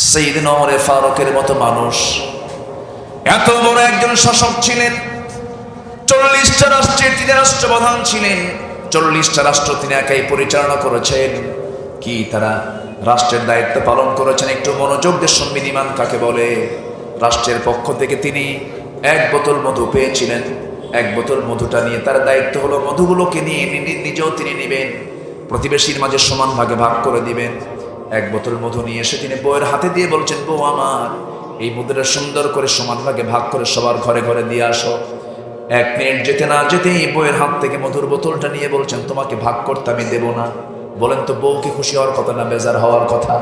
সাইয়েদনা ওমর ফারুকের মতো মানুষ এত বড় একজন শাসক ছিলেন। 40টা রাষ্ট্রের তিনি রাষ্ট্রপ্রধান ছিলেন। 40টা রাষ্ট্র তিনি একাই পরিচালনা করেছেন। কি তারা রাষ্ট্রের দায়িত্ব পালন করেছেন? একটু মনোযোগ দিয়ে শুনবেন ঈমান কাকে বলে। রাষ্ট্রের পক্ষ থেকে তিনি 1 বোতল মধু পেয়েছিলেন। 1 বোতল মধুটা নিয়ে তার দায়িত্ব হলো মধুগুলোকে নিয়ে নিজেও তিনি নেবেন, প্রতিবেশীর মাঝে সমান ভাগে ভাগ করে দিবেন। 1 বোতল মধু নিয়ে এসে তিনি বউয়ের হাতে দিয়ে বলছেন, বউ আমার, এই মধুটা সুন্দর করে সমান ভাগে ভাগ করে সবার ঘরে ঘরে দিয়ে আসো। 1 মিনিট যেতে না যেতেই বউয়ের হাত থেকে মধুর বোতলটা নিয়ে বলছেন, তোমাকে ভাগ করতে আমি দেব না। বলেন তো, বউ কি খুশি হওয়ার কথা না বেজার হওয়ার কথা?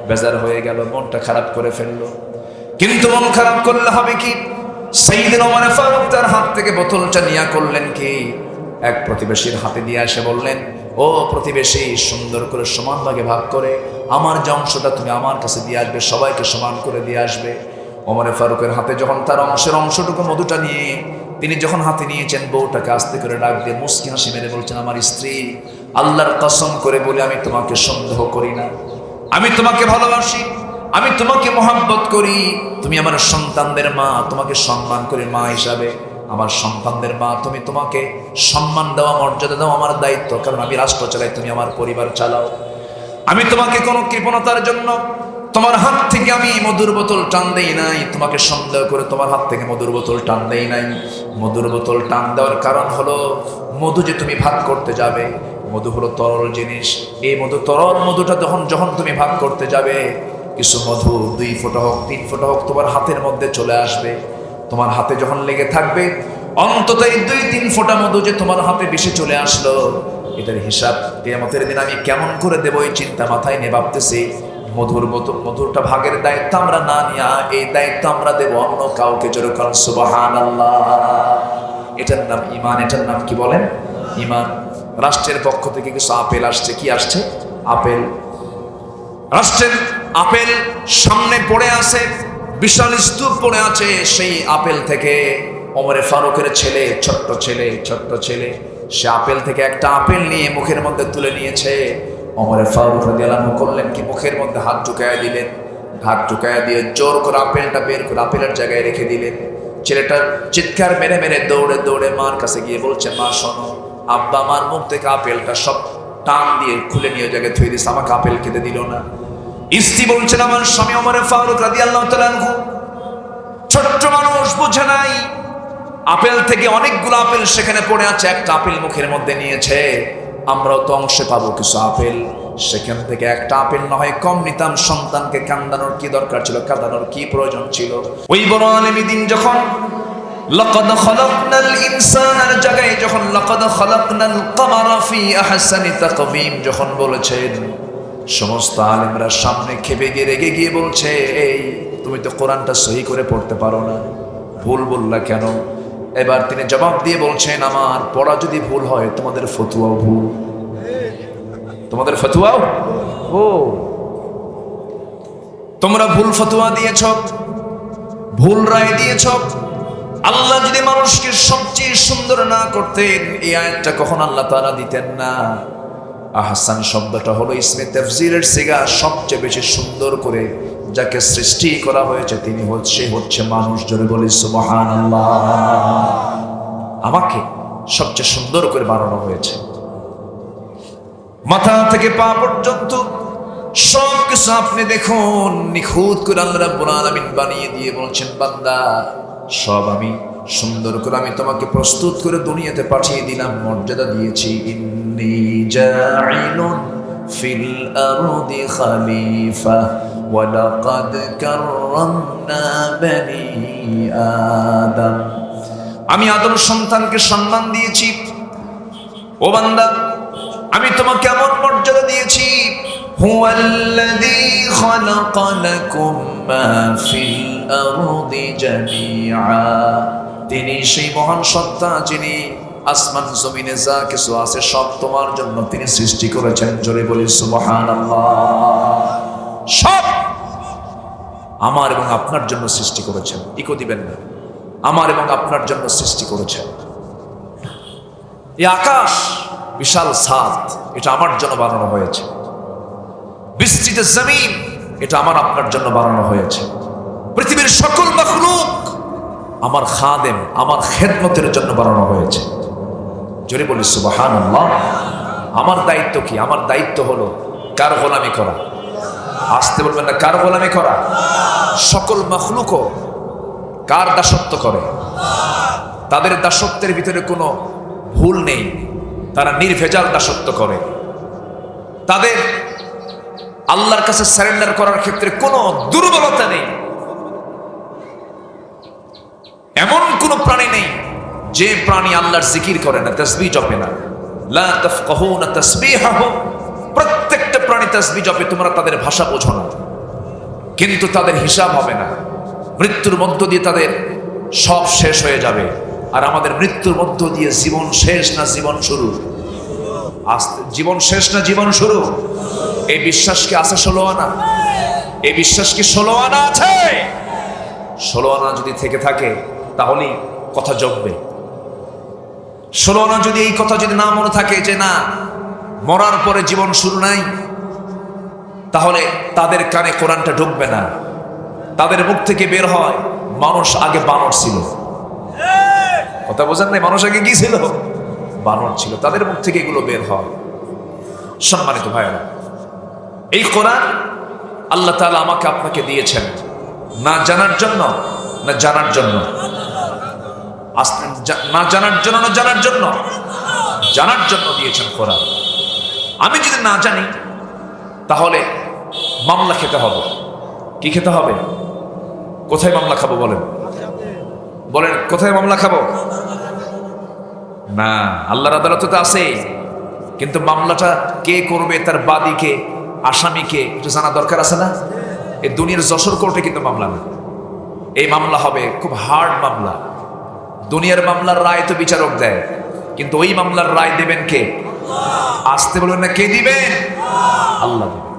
বেজার হয়ে গেল, মনটা খারাপ করে ফেললো। কিন্তু মন খারাপ করলে হবে কি? সাইয়েদনা ওমর ফারুক তার হাত থেকে বোতলটা নিয়ে করলেন কি, এক প্রতিবেশীর হাতে দিয়ে এসে বললেন, ও প্রতিবেশী, সুন্দর করে সমান ভাগে ভাগ করে আমার যে অংশটা তুমি আমার কাছে দিয়ে আসবে, সবাইকে সমান করে দিয়ে আসবে। ওমর ফারুকের হাতে যখন তার অংশটুকু মধুটা নিয়ে তিনি যখন হাতে নিয়েছেন, বউটাকে আস্তে করে ডাক দিয়ে মুস্কি হাসি মেরে বলছেন, আমার স্ত্রী, আল্লাহর কসম করে বলে আমি তোমাকে সন্দেহ করি না, আমি তোমাকে ভালোবাসি, আমি তোমাকে মহব্বত করি, তুমি আমার সন্তানদের মা, তোমাকে সম্মান করি মা হিসাবে। আমার সন্তানদের মা তুমি, তোমাকে সম্মান দেওয়া, মর্যাদা দেওয়া আমার দায়িত্ব, কারণ আমি রাষ্ট্র চালাই, তুমি আমার পরিবার চালাও। আমি তোমাকে কোনো কৃপণতার জন্য তোমার হাত থেকে আমি মধুর বোতল টান দেই নাই, তোমাকে সন্দেহ করে তোমার হাত থেকে মধুর বোতল টান দেই নাই। মধুর বোতল টান দেওয়ার কারণ হলো, মধু যে তুমি ভাগ করতে যাবে, মধু হলো তরল জিনিস। এই তরল মধুটা যখন তুমি ভাগ করতে যাবে, কিছু মধু 2 ফোঁটা হোক 3 ফোঁটা হোক তোমার হাতের মধ্যে চলে আসবে। তোমার হাতে যখন লেগে থাকবে, অন্তত এই 2-3 ফোঁটা মধু যে তোমার হাতে বেশি চলে আসলো, এটার হিসাব কিয়ামতের দিন আমি কেমন করে দেবো, এই চিন্তা মাথায় নিয়ে ভাবতেছি। মধুরটা ভাগের দায়িত্ব আমরা না নিয়ে এই দায়িত্ব আমরা দেব অন্য কাউকে। জোরে কারণ সুবহানাল্লাহ। এটার নাম ঈমান। এটার নাম কি বলেন? ঈমান। রাষ্ট্রের পক্ষ থেকে কিছু আপেল আসছে। কি আসছে? আপেল। রাষ্ট্রের আপেল সামনে পড়ে আছে, বিশাল স্তূপ পড়ে আছে। সেই আপেল থেকে ওমর ফারুকের ছেলে, ছোট্ট ছেলে, সে আপেল থেকে একটা আপেল নিয়ে মুখের মধ্যে তুলে নিয়েছে। ওমর ফারুক রাদিয়াল্লাহু আনহু করলেন কি, মুখের মধ্যে হাত ঢুকায়া দিলেন। হাত ঢুকায়া দিয়ে জোর করে আপেলটা বের করে আপেলের জায়গায় রেখে দিলেন। ছেলেটা চিৎকার মেরে মেরে দৌড়ে দৌড়ে মার কাছে গিয়ে বলছে, মা শোনো, আব্বা আমার মুখ থেকে আপেলটা সব টান দিয়ে খুলে নিয়ে জায়গায় থুয়ে দিচ্ছে, আমাকে আপেল খেতে দিল না। স্ত্রী বলছেন, আমার স্বামী ওমর ফারুক রাদিয়াল্লাহু তাআলা আনহু ছোট্ট মানুষ, বুঝে নাই, আপেল থেকে অনেকগুলো আপেল সেখানে পড়ে আছে, একটা আপেল মুখের মধ্যে নিয়েছে, আমরাও তো অংশে পাবো কিছু আপেল। সেখান থেকে একটা আপেল না হয় কম নিতাম। সন্তানকে কান্দানোর কি দরকার ছিল, কাঁদানোর কি প্রয়োজন ছিল? ওই বড় আলেমী দিন যখন লাকাদ খালাকনাল ইনসানার জায়গায় যখন লাকাদ খালাকনাল কামারা ফি আহসানি তাকওয়িম যখন বলেছেন, সমস্ত আলেমরা সামনে খেপে গিয়ে রেগে গিয়ে বলছে, এই তুমি তো কোরআনটা সহি করে পড়তে পারো না, ভুল বললা কেন? এবার তিনি জবাব দিয়ে বলছেন, আমার পড়া যদি ভুল হয়, তোমাদের ফতোয়াও ভুল। তোমাদের ফতোয়াও ও, তোমরা ভুল ফতোয়া দিয়েছ, ভুল রায় দিয়েছ। আল্লাহ যদি মানুষকে সবচেয়ে সুন্দর না করতেন, এই আয়াতটা কখন আল্লাহ তাআলা দিতেন না। আহসান শব্দটা হলো ইসমে তাফসীরের সিগা, সবচেয়ে বেশি সুন্দর করে যাকে সৃষ্টি করা হয়েছে তিনি হচ্ছে মানুষ। জোরে বলি সুবহানাল্লাহ। আমাকে সবচেয়ে সুন্দর করে বানানো হয়েছে, মাথা থেকে পা পর্যন্ত সব কিছু আপনি দেখুন নিখুঁত করে আল্লাহ রাব্বুল আলামিন বানিয়ে দিয়ে বলছেন, বান্দা সব আমি সুন্দর করে আমি তোমাকে প্রস্তুত করে দুনিয়াতে পাঠিয়ে দিলাম, মর্যাদা দিয়েছি। ইন্নী জাইলুন ফিল আরদি খলিফা ওয়া লাকাদ কাররামনা বনি আদম। আমি আদম সন্তানকে সম্মান দিয়েছি। ও বান্দা, আমি তোমাকে এমন মর্যাদা দিয়েছি, হুয়াল্লাযী খালাকা লাকুম মা ফিল আরদি জামিআ। তিনি সেই মহান সত্তা যিনি আসমান জমিনে যা কিছু আছে সব তোমার জন্য তিনি সৃষ্টি করেছেন। জোরে বলি সুবহানাল্লাহ। সব আমার এবং আপনার জন্য সৃষ্টি করেছেন। ইকো দিবেন না, আমার এবং আপনার জন্য সৃষ্টি করেছেন। এই আকাশ বিশাল ছাদ, এটা আমার জন্য বানানো হয়েছে। বিস্তৃত জমিন, এটা আমার আপনার জন্য বানানো হয়েছে। পৃথিবীর সকল মাখলুক আমার খাদেম, আমার খেদমতের জন্য বানানো হয়েছে। জোরে বলি সুবহানাল্লাহ। আমার দায়িত্ব কি? আমার দায়িত্ব হলো কার গোলামি করা? আসতে বলবেন না, কার গোলামি করা? সকল মাখলুকও কার দাসত্ব করে? তাদের দাসত্বের ভিতরে কোনো ভুল নেই, তারা নির্ভেজাল দাসত্ব করে। তাদের আল্লাহর কাছে সারেন্ডার করার ক্ষেত্রে কোনো দুর্বলতা নেই। এমন কোন প্রাণী নেই যে প্রাণী আল্লাহর জিকির করে না, তাসবিহ জপে না। লা তাফকাহুনা তাসবিহাহুম, প্রত্যেকটা প্রাণী তাসবিহ জপে, তোমরা তাদের ভাষা বোঝো না, কিন্তু তাদের হিসাব হবে না। মৃত্যুর মধ্য দিয়ে তাদের সব শেষ হয়ে যাবে। আর আমাদের মৃত্যুর মধ্য দিয়ে জীবন শেষ না জীবন শুরু? জীবন শেষ না জীবন শুরু? এই বিশ্বাস কি আছে 16 আনা? এই বিশ্বাস কি 16 আনা আছে? 16 আনা যদি থেকে থাকে তাহলেই কথা জমবে। 16 আনা যদি এই কথা যদি না মনে থাকে যে না মরার পরে জীবন শুরু নাই, তাহলে তাদের কানে কোরআনটা ঢুকবে না। তাদের মুখ থেকে বের হয় মানুষ আগে বানর ছিল। কথা বোঝেন নাই? মানুষ আগে কি ছিল? বানর ছিল। তাদের মুখ থেকে এগুলো বের হয়। সম্মানিত ভাইরা, এই কোরআন আল্লাহ তাআলা আমাকে আপনাকে দিয়েছেন না জানার জন্য না জানার জন্য? না জানার জন্য না জানার জন্য? জানার জন্য দিয়েছেন কোরআন। আমি যদি না জানি তাহলে মামলা খেতে হবে। কি খেতে হবে? কোথায় মামলা খাবো বলেন? বলেন কোথায় মামলা খাবো? না, আল্লাহর আদালতে তো আছে, কিন্তু মামলাটা কে করবে, তার বাদীকে, আসামিকে একটু জানা দরকার আছে না? এই দুনিয়ার যশোর কোর্টে কিন্তু মামলা না। এই মামলা হবে খুব হার্ড মামলা। দুনিয়ার মামলার রায় তো বিচারক দেয়, কিন্তু ওই মামলার রায় দেবেন কে? আসতে বলবেন না, কে দিবেন? আল্লাহ দিবেন।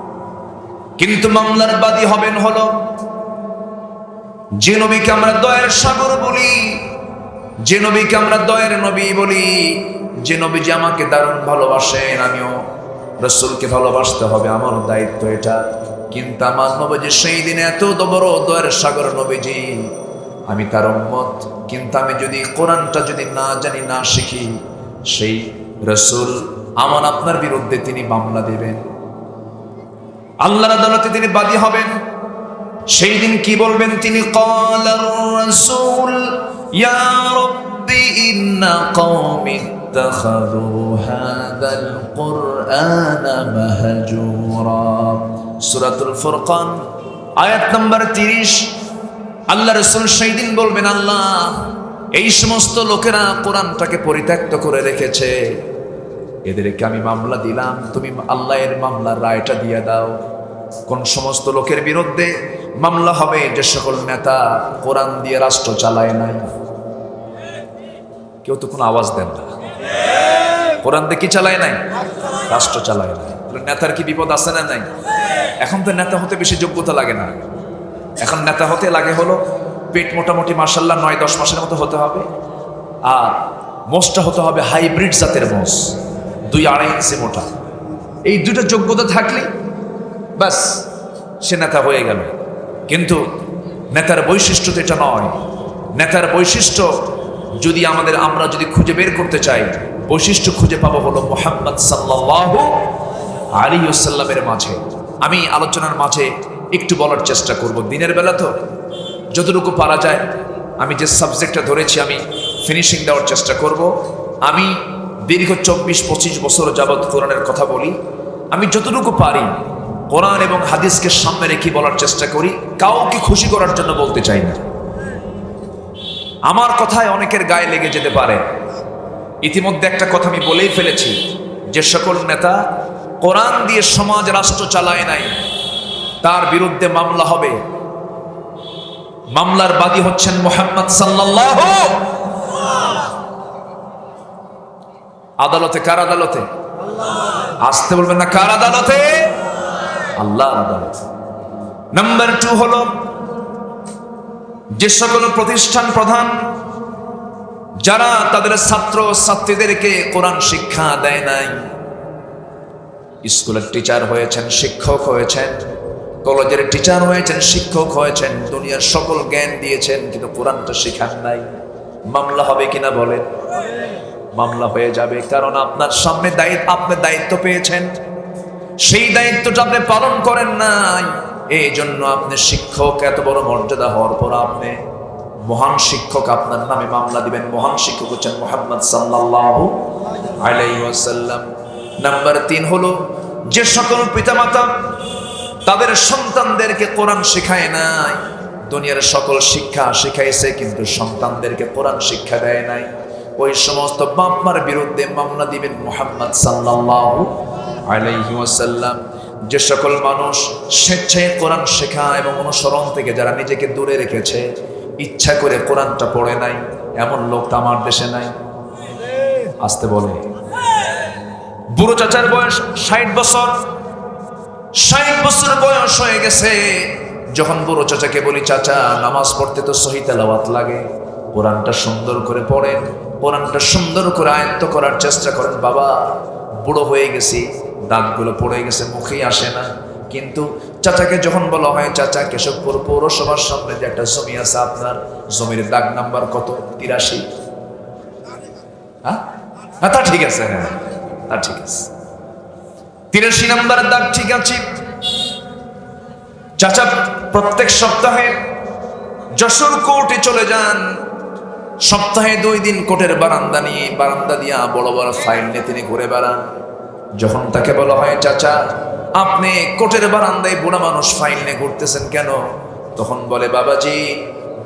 কিন্তু মামলার বাদী হবেন হলো যে নবীকে আমরা দয়ার সাগর বলি, যে নবীকে আমরা দয়ার নবী বলি, যে নবী যে আমাকে দারুণ ভালোবাসেন, আমিও রাসূলকে ভালোবাসতে হবে, আমার দায়িত্ব এটা। কিন্তু আমার নবীজি সেই দিনে এত বড় দয়ার সাগর নবীজি, আমি তার উম্মত, কিন্তু আমি যদি কোরআনটা যদি না জানি না শিখি, সেই রাসূল আমার আপনার বিরুদ্ধে তিনি মামলা দেবেন, আল্লাহর আদালতে তিনি বাদী হবেন। সেই দিন কি বলবেন তিনি? ক্বালার রাসূল ইয়া রাব্বি ইন্না কওমি ইত্তাখাযু হাযাল কুরআনা মাহজুরা। সূরাতুল ফুরকান আয়াত নাম্বার 30। আল্লাহ রাসূল সেই দিন বলবেন, আল্লাহ এই সমস্ত লোকেরা কোরআনটাকে পরিত্যক্ত করে রেখেছে, এদেরকে আমি মামলা দিলাম, তুমি আল্লাহ এর মামলার রায়টা দিয়ে দাও। কোন সমস্ত লোকের বিরুদ্ধে মামলা হবে? যে সকল নেতা কোরআন দিয়ে রাষ্ট্র চালায় নাই। কেউ তো কোনো আওয়াজ দেন না। কোরআন দিয়ে কি চালায় নাই? রাষ্ট্র চালায় নাই। নেতার কি বিপদ আছে না নাই? এখন তো নেতা হতে বেশি যোগ্যতা লাগে না। এখন নেতা হতে লাগে হলো পেট মোটামুটি মাশাআল্লাহ 9-10 মাসের মতো হতে হবে, আর মোষটা হতে হবে হাইব্রিড জাতের মোষ, 2-2.5 ইঞ্চি মোটা। এই দুটো যোগ্যতা থাকলে বাস সে নেতা হয়ে গেল। কিন্তু নেতার বৈশিষ্ট্য তো এটা নয়। নেতার বৈশিষ্ট্য যদি আমরা যদি খুঁজে বের করতে চাই, বৈশিষ্ট্য খুঁজে পাবো হলো মুহাম্মদ সাল্লাল্লাহু আলাইহি ওয়াসাল্লামের মাঝে। আমি আলোচনার মাঝে একটু বলার চেষ্টা করব, দিনের বেলা তো যতটুকু পারা যায় আমি যে সাবজেক্টটা ধরেছি আমি ফিনিশিং দেওয়ার চেষ্টা করব। আমি দীর্ঘ 24-25 বছর যাবৎ কোরআনের কথা বলি। আমি যতটুকু পারি কোরআন এবং হাদিসকে সামনে রেখে বলার চেষ্টা করি, কাউকে খুশি করার জন্য বলতে চাই না। আমার কথায় অনেকের গায়ে লেগে যেতে পারে। ইতিমধ্যে একটা কথা আমি বলেই ফেলেছি, যে সকল নেতা কোরআন দিয়ে সমাজ রাষ্ট্র চালায় নাই তার বিরুদ্ধে মামলা হবে। মামলার বাদী হচ্ছেন মুহাম্মদ সাল্লাল্লাহু। আদালতে কার আদালতে? আসতে বলবেন না, কার আদালতে? আল্লাহর আদালতে। নাম্বার 2 হলো যে সকল প্রতিষ্ঠান প্রধান যারা তাদের ছাত্র ছাত্রীদেরকে কোরআন শিক্ষা দেয় নাই, স্কুলের টিচার হয়েছেন, শিক্ষক হয়েছেন, কলেজের টিচার হয়েছেন, শিক্ষক হয়েছেন, দুনিয়ার সকল জ্ঞান দিয়েছেন, কিন্তু কোরআনটা শেখান নাই। মামলা হবে কিনা বলেন? মামলা হয়ে যাবে। কারণ আপনার সামনে আপনি দায়িত্ব পেয়েছেন, সেই দায়িত্বটা আপনি পালন করেন নাই। এই জন্য আপনি শিক্ষক, এত বড় মর্যাদা হওয়ার পর আপনি মহান শিক্ষক, আপনার নামে মামলা দিবেন। মহান শিক্ষক হচ্ছেন মুহাম্মদ সাল্লাল্লাহু আলাইহি ওয়াসাল্লাম। নাম্বার 3 হলো, যে সকল পিতামাতা তাদের সন্তানদেরকে কোরআন শেখায় নাই, দুনিয়ার সকল শিক্ষা শিখাইছে কিন্তু সন্তানদেরকে কোরআন শিক্ষা দেয় নাই, ওই সমস্ত বাপ মার বিরুদ্ধে মামলা দিবেন মুহাম্মদ সাল্লাল্লাহু আলাইহি ওয়াসাল্লাম। যে সকল মানুষ স্বেচ্ছায় কোরআন শেখা এবং অনুসরণ থেকে যারা নিজেকে দূরে রেখেছে, ইচ্ছা করে কোরআনটা পড়ে নাই, এমন লোক তো আমার দেশে নাই। আসতে বলে, বুড়ো চাচার বয়স 60 বছর, 60 বছর বয়স হয়ে গেছে। যখন বুড়ো চাচাকে বলি, চাচা নামাজ পড়তে তো সহি তেলাওয়াত লাগে, কোরআনটা সুন্দর করে পড়েন, কোরআনটা সুন্দর করে আয়ত্ত করার চেষ্টা করেন। বাবা বুড়ো হয়ে গেছি, দাঁতগুলো পড়ে গেছে, মুখেই আসে না। কিন্তু চাচাকে যখন বলা হয়, চাচা কেশবপুর পৌরসভার সামনে যে একটা জমি আছে, আপনার জমির দাগ নাম্বার কত? 83। হ্যাঁ, তা ঠিক আছে, হ্যাঁ তা ঠিক আছে, 83 নম্বরের দাগ ঠিক আছে। চাচা প্রত্যেক সপ্তাহে যশোর কোর্টে চলে যান, সপ্তাহে 2 দিন কোর্টের বারান্দা দিয়া বড় বড় ফাইল নিয়ে তিনি ঘুরে বেড়ান। যখন তাকে বলা হয়, চাচা আপনি কোর্টের বারান্দায় বুড়া মানুষ ফাইল নিয়ে ঘুরতেছেন কেন? তখন বলে, বাবাজি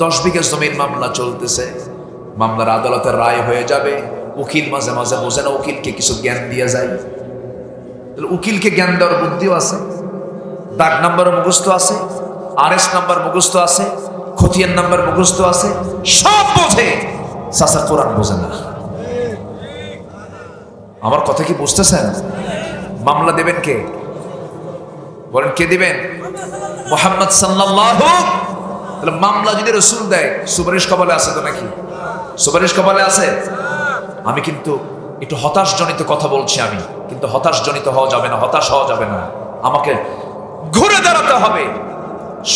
10 বিঘা জমির মামলা চলতেছে, মামলার আদালতের রায় হয়ে যাবে, উকিল মাঝে মাঝে বোঝে না, উকিলকে কিছু জ্ঞান দিয়ে যায়। উকিলকে জ্ঞান দেওয়ার বুদ্ধিও আছে, দাগ নাম্বারও মুখস্থ আছে, RS নাম্বার মুখস্থ আছে, খতিয়ান নাম্বার মুখস্থ আছে, সব বোঝে, চাচা কোরআন বোঝে না। আমার কথা কি বুঝতেছেন? মামলা দেবেন কে? বলেন কে দিবেন? মুহাম্মদ সাল্লাল্লাহু। তাহলে মামলা যদি রাসূল দেয়, সুপারিশ কপালে আছে তো নাকি? সুপারিশ কপালে আছে। আমি কিন্তু একটু হতাশজনিত কথা বলছি, আমি কিন্তু হতাশজনিত হওয়া যাবে না, হতাশ হওয়া যাবে না। আমাকে ঘুরে দাঁড়াতে হবে,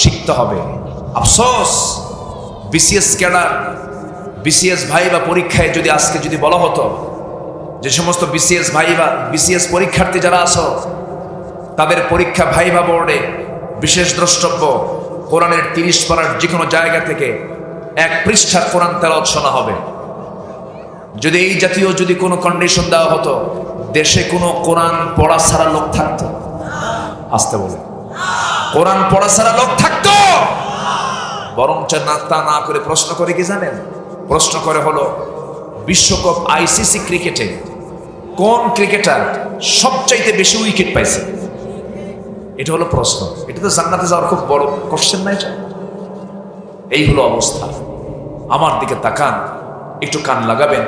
শিখতে হবে। আফসোস, BCS ক্যাডার, BCS ভাইবা পরীক্ষায় যদি আজকে যদি বলা হতো, যে সমস্ত BCS ভাইবা, BCS পরীক্ষার্থী যারা আছো, তাদের পরীক্ষা ভাইবা বোর্ডে বিশেষ দ্রষ্টব্য, কোরআনের 30 পারার যে কোনো জায়গা থেকে 1 পৃষ্ঠা কোরআন তেলাওয়াত শোনা হবে। যদি এই জাতীয় যদি কোনো কন্ডিশন দেওয়া হতো, দেশে কোনো কোরআন পড়া ছাড়া লোক থাকতো? আসতে বলে, কোরআন পড়া ছাড়া লোক থাকতো? বরঞ্চ তা না করে প্রশ্ন করে কি জানেন? প্রশ্ন করে হলো, বিশ্বকাপ ICC ক্রিকেটে কোন ক্রিকেটার সবচাইতে বেশি উইকেট পাইছে? এটা হলো প্রশ্ন। এটা তো জান্নাতে যাওয়ার খুব বড় কোশ্চেন না? এটা এই হলো অবস্থা। আমার দিকে তাকান, একটু কান লাগাবেন,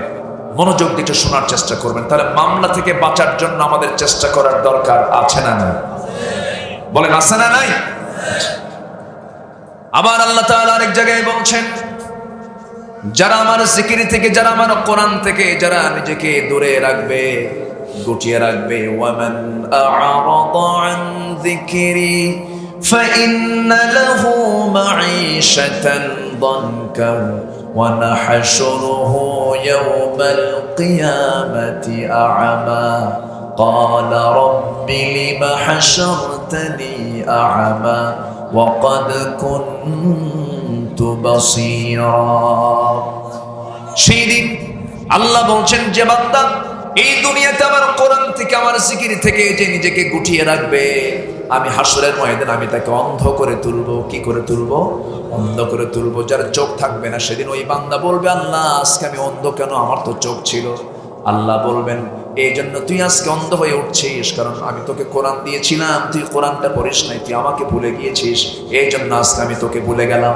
মনোযোগ দিয়ে একটু শোনার চেষ্টা করবেন। তাহলে মামলা থেকে বাঁচার জন্য আমাদের চেষ্টা করার দরকার আছে না নাই? বলেন আছে না নাই? আবার আল্লাহ তাআলা আরেক জায়গায় বলছেন, যারা আমার জিকির থেকে, যারা আমার কোরআন থেকে যারা নিজেকে দূরে রাখবে, গুটিয়ে রাখবে, ওয়ামান আ'রাদা আন যিকরি ফাইন্না লাহু মাঈশাতান দানকা ওয়া নাহশুরুহু ইয়াওমাল কিয়ামাতি আ'মা ক্বালা রাব্বি লিমা হাশারতানি আ'মা ওয়া ক্বাদ কুনতু বাসীরা। সেদিন আল্লাহ বলছেন, যে বান্দা এই দুনিয়াতে আমার কোরআন থেকে, আমার জিকির থেকে যে নিজেকে গুটিয়ে রাখবে, আমি হাসরের ময়দানে আমি তাকে অন্ধ করে তুলবো। কি করে তুলবো? অন্ধ করে তুলবো। যার চোখ থাকবে না, সেদিন ওই বান্দা বলবে, আল্লাহ আজকে আমি অন্ধ কেন? আমার তো চোখ ছিল। আল্লাহ বলবেন, এই জন্য তুই আজকে অন্ধ হয়ে উঠছিস, কারণ আমি তোকে কোরআন দিয়েছিলাম, তুই কোরআনটা পড়িস নাই, তুই আমাকে ভুলে গিয়েছিস, এই জন্য আজকে আমি তোকে ভুলে গেলাম।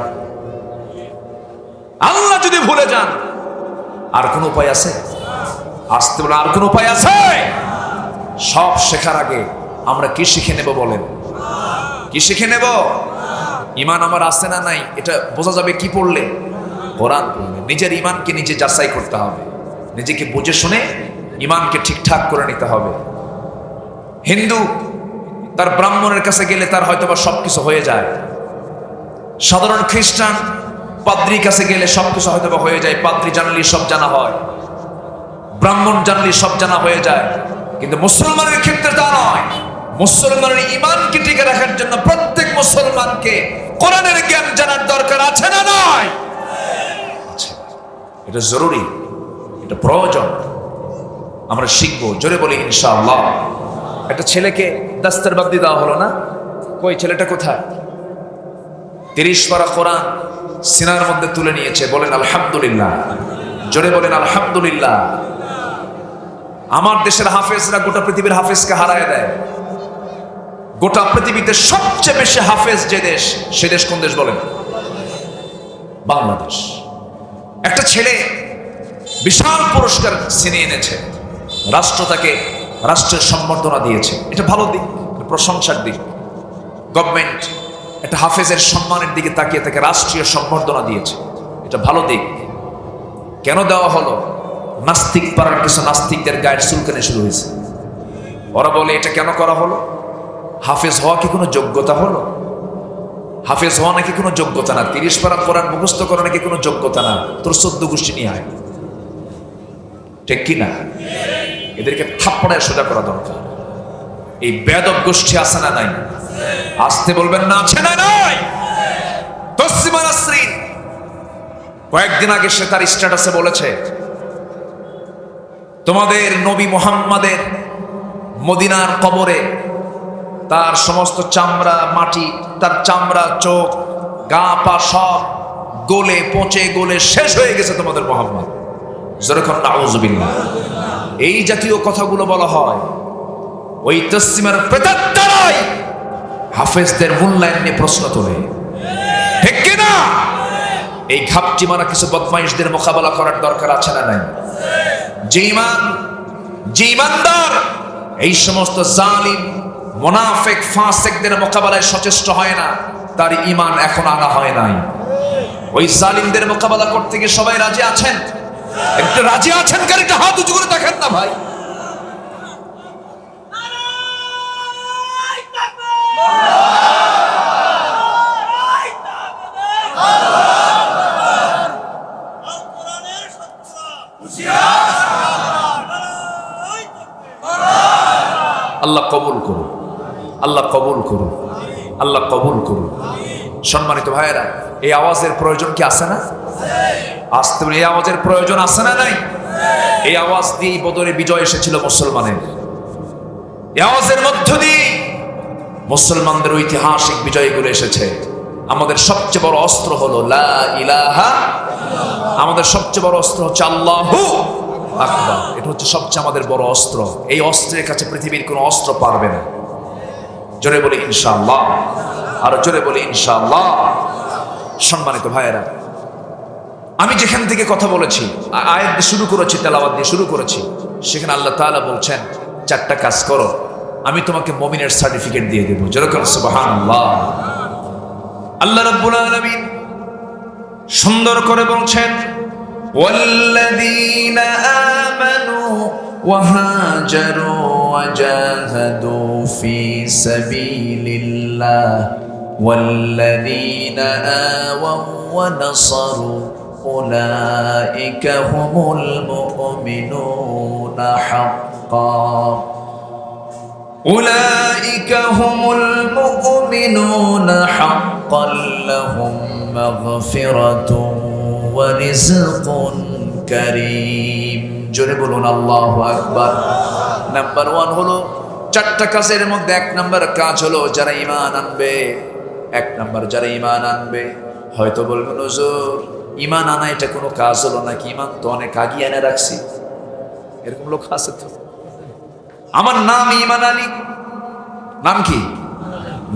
আল্লাহ যদি ভুলে যান, আর কোন উপায় আছে? আসতে বলে, আর কোন উপায় আছে? সব শেখার আগে আমরা কি শিখে নেব বলেন? কি শিখে নেব? ঈমান আমার আছে না নাই এটা বোঝা যাবে কি পড়লে? কোরআন পড়লে। নিজের ঈমানকে নিজে যাচাই করতে হবে, নিজেকে বুঝে শুনে ঈমানকে ঠিকঠাক করে নিতে হবে। হিন্দু তার ব্রাহ্মণের কাছে গেলে তার হয়তোবা সবকিছু হয়ে যায়। সাধারণ খ্রিস্টান পাদ্রির কাছে গেলে সবকিছু হয়তোবা হয়ে যায়, পাদ্রি জানলে সব জানা হয়, ব্রাহ্মণ জানলে সব জানা হয়ে যায়। কিন্তু মুসলমানের ক্ষেত্রে তা নয়। মুসলমানের ঈমানকে টিকে রাখার জন্য প্রত্যেক মুসলমানকে কোরআনের জ্ঞান জানার দরকার আছে না নয়? এটা জরুরি, এটা প্রয়োজন, আমরা শিখবো। জোরে বলি ইনশাআল্লাহ। একটা ছেলেকে দাস্তারবান্দি দেওয়া হলো না, কই ছেলেটা কোথায়? 30 পারা কোরআন সিনার মধ্যে তুলে নিয়েছে, বলেন আলহামদুলিল্লাহ। জোরে বলেন আলহামদুলিল্লাহ। আমার দেশের হাফেজরা গোটা পৃথিবীর হাফেজকে হারায় দেয়। গোটা পৃথিবীতে সবচেয়ে বেশি হাফেজ যে দেশ, সে দেশ কোন দেশ বলেন? বাংলাদেশ। একটা ছেলে বিশাল পুরস্কার ছিনিয়ে এনেছে, রাষ্ট্র তাকে রাষ্ট্রের সম্বর্ধনা দিয়েছে, এটা ভালো দিক, প্রশংসার দিক। গভর্নমেন্ট একটা হাফেজের সম্মানের দিকে তাকিয়ে তাকে রাষ্ট্রীয় সম্বর্ধনা দিয়েছে, এটা ভালো দিক। কেন দেওয়া হলো? নাস্তিক পাড়ার কিছু নাস্তিকদের গায়ের চুলকানি শুরু হয়েছে। ওরা বলে এটা কেন করা হলো? হাফেজ হওয়া কি কোনো যোগ্যতা হলো? হাফেজ হওয়া নাকি কোনো যোগ্যতা না, 30 পারা কোরআন মুখস্থ করা নাকি কোনো যোগ্যতা না। তোর 14 গোষ্ঠী নিয়ে আয়, ঠিক কি না? এদেরকে থাপ্পড়ায় সোজা করা দরকার। এই বেয়াদব গোষ্ঠী আছে না নাই? আসতে বলবেন না, আছে না নাই? তসলিমা নাসরিন কয়েকদিন আগে সে তার স্ট্যাটাসে বলেছে, তোমাদের নবী মুহাম্মাদের মদিনার কবরে তার সমস্ত চামড়া মাটি, তার চামড়া, চোখ, গা পা সব গলে পচে গলে শেষ হয়ে গেছে তোমাদের মুহাম্মদ। যেরকম নাউযুবিল্লাহ। এই জাতীয় কথাগুলো বলা হয় ওই তসলিমার প্রেতাত্মারাই হাফেজদের মূল্যায়ন নিয়ে প্রশ্ন তোলে, ঠিক কিনা? এই ঘাপটি মারা কিছু বদমাইশদের মোকাবেলা করার দরকার আছে না নাই? যে ইমানদার এই সমস্ত জালিম মুনাফিক ফাসিকদের মোকাবেলায় সচেষ্ট হয় না, তার ঈমান এখন আনা হয় নাই। ওই জালিমদের মোকাবেলা করতে গিয়ে সবাই রাজি আছেন? একটু রাজি আছেন? কারিটা হাত উঁচু করে দেখেন না ভাই। আল্লাহ কবুল করুন, আল্লাহ কবুল করুন, আল্লাহ কবুল করুন। সম্মানিত ভাইয়েরা, এই আওয়াজের প্রয়োজন কি আছে না? আসতে এই আওয়াজের প্রয়োজন আছে না নাই? এই আওয়াজ দিয়ে বদরে বিজয় এসেছিল মুসলমানের। এই আওয়াজের মধ্য দিয়ে মুসলমানদের ঐতিহাসিক বিজয়গুলো এসেছে। আমাদের সবচেয়ে বড় অস্ত্র হলো লা ইলাহা, আমাদের সবচেয়ে বড় অস্ত্র হচ্ছে আল্লাহু আকবার। এটা হচ্ছে সবচেয়ে আমাদের বড় অস্ত্র। এই অস্ত্রের কাছে পৃথিবীর কোনো অস্ত্র পারবে না। জোরে বলি ইনশাআল্লাহ, আরো জোরে বলি ইনশাআল্লাহ। সম্মানিত ভাইয়েরা, আমি যেখান থেকে কথা বলেছি, আয়াত দিয়ে শুরু করেছি, তেলাওয়াত দিয়ে শুরু করেছি, সেখানে আল্লাহ তাআলা বলছেন 4টা কাজ করো, আমি তোমাকে মুমিনের সার্টিফিকেট দিয়ে দেব। যেরকম সুবহানাল্লাহ। আল্লাহ রাব্বুল আলামিন সুন্দর করে বলছেন, والذين آمنوا وهاجروا وجاهدوا في سبيل الله والذين آووا ونصروا أولئك هم المؤمنون حقا أولئك هم المؤمنون حقا لهم مغفرة ورزق كريم। জোরে বলুন আল্লাহু আকবার। নাম্বার 1 হলো 4টা কাজের মধ্যে 1 নাম্বার কাজ হলো যারা ঈমান আনবে। 1 নাম্বার যারা ঈমান আনবে। হয়তো বলবেন হুজুর ঈমান আনা এটা কোনো কাজ হলো নাকি? ঈমান তো অনেক আগে এনে রাখছি। এরকম লোক আছে তো। আমার নাম ঈমান আলী। নাম কি?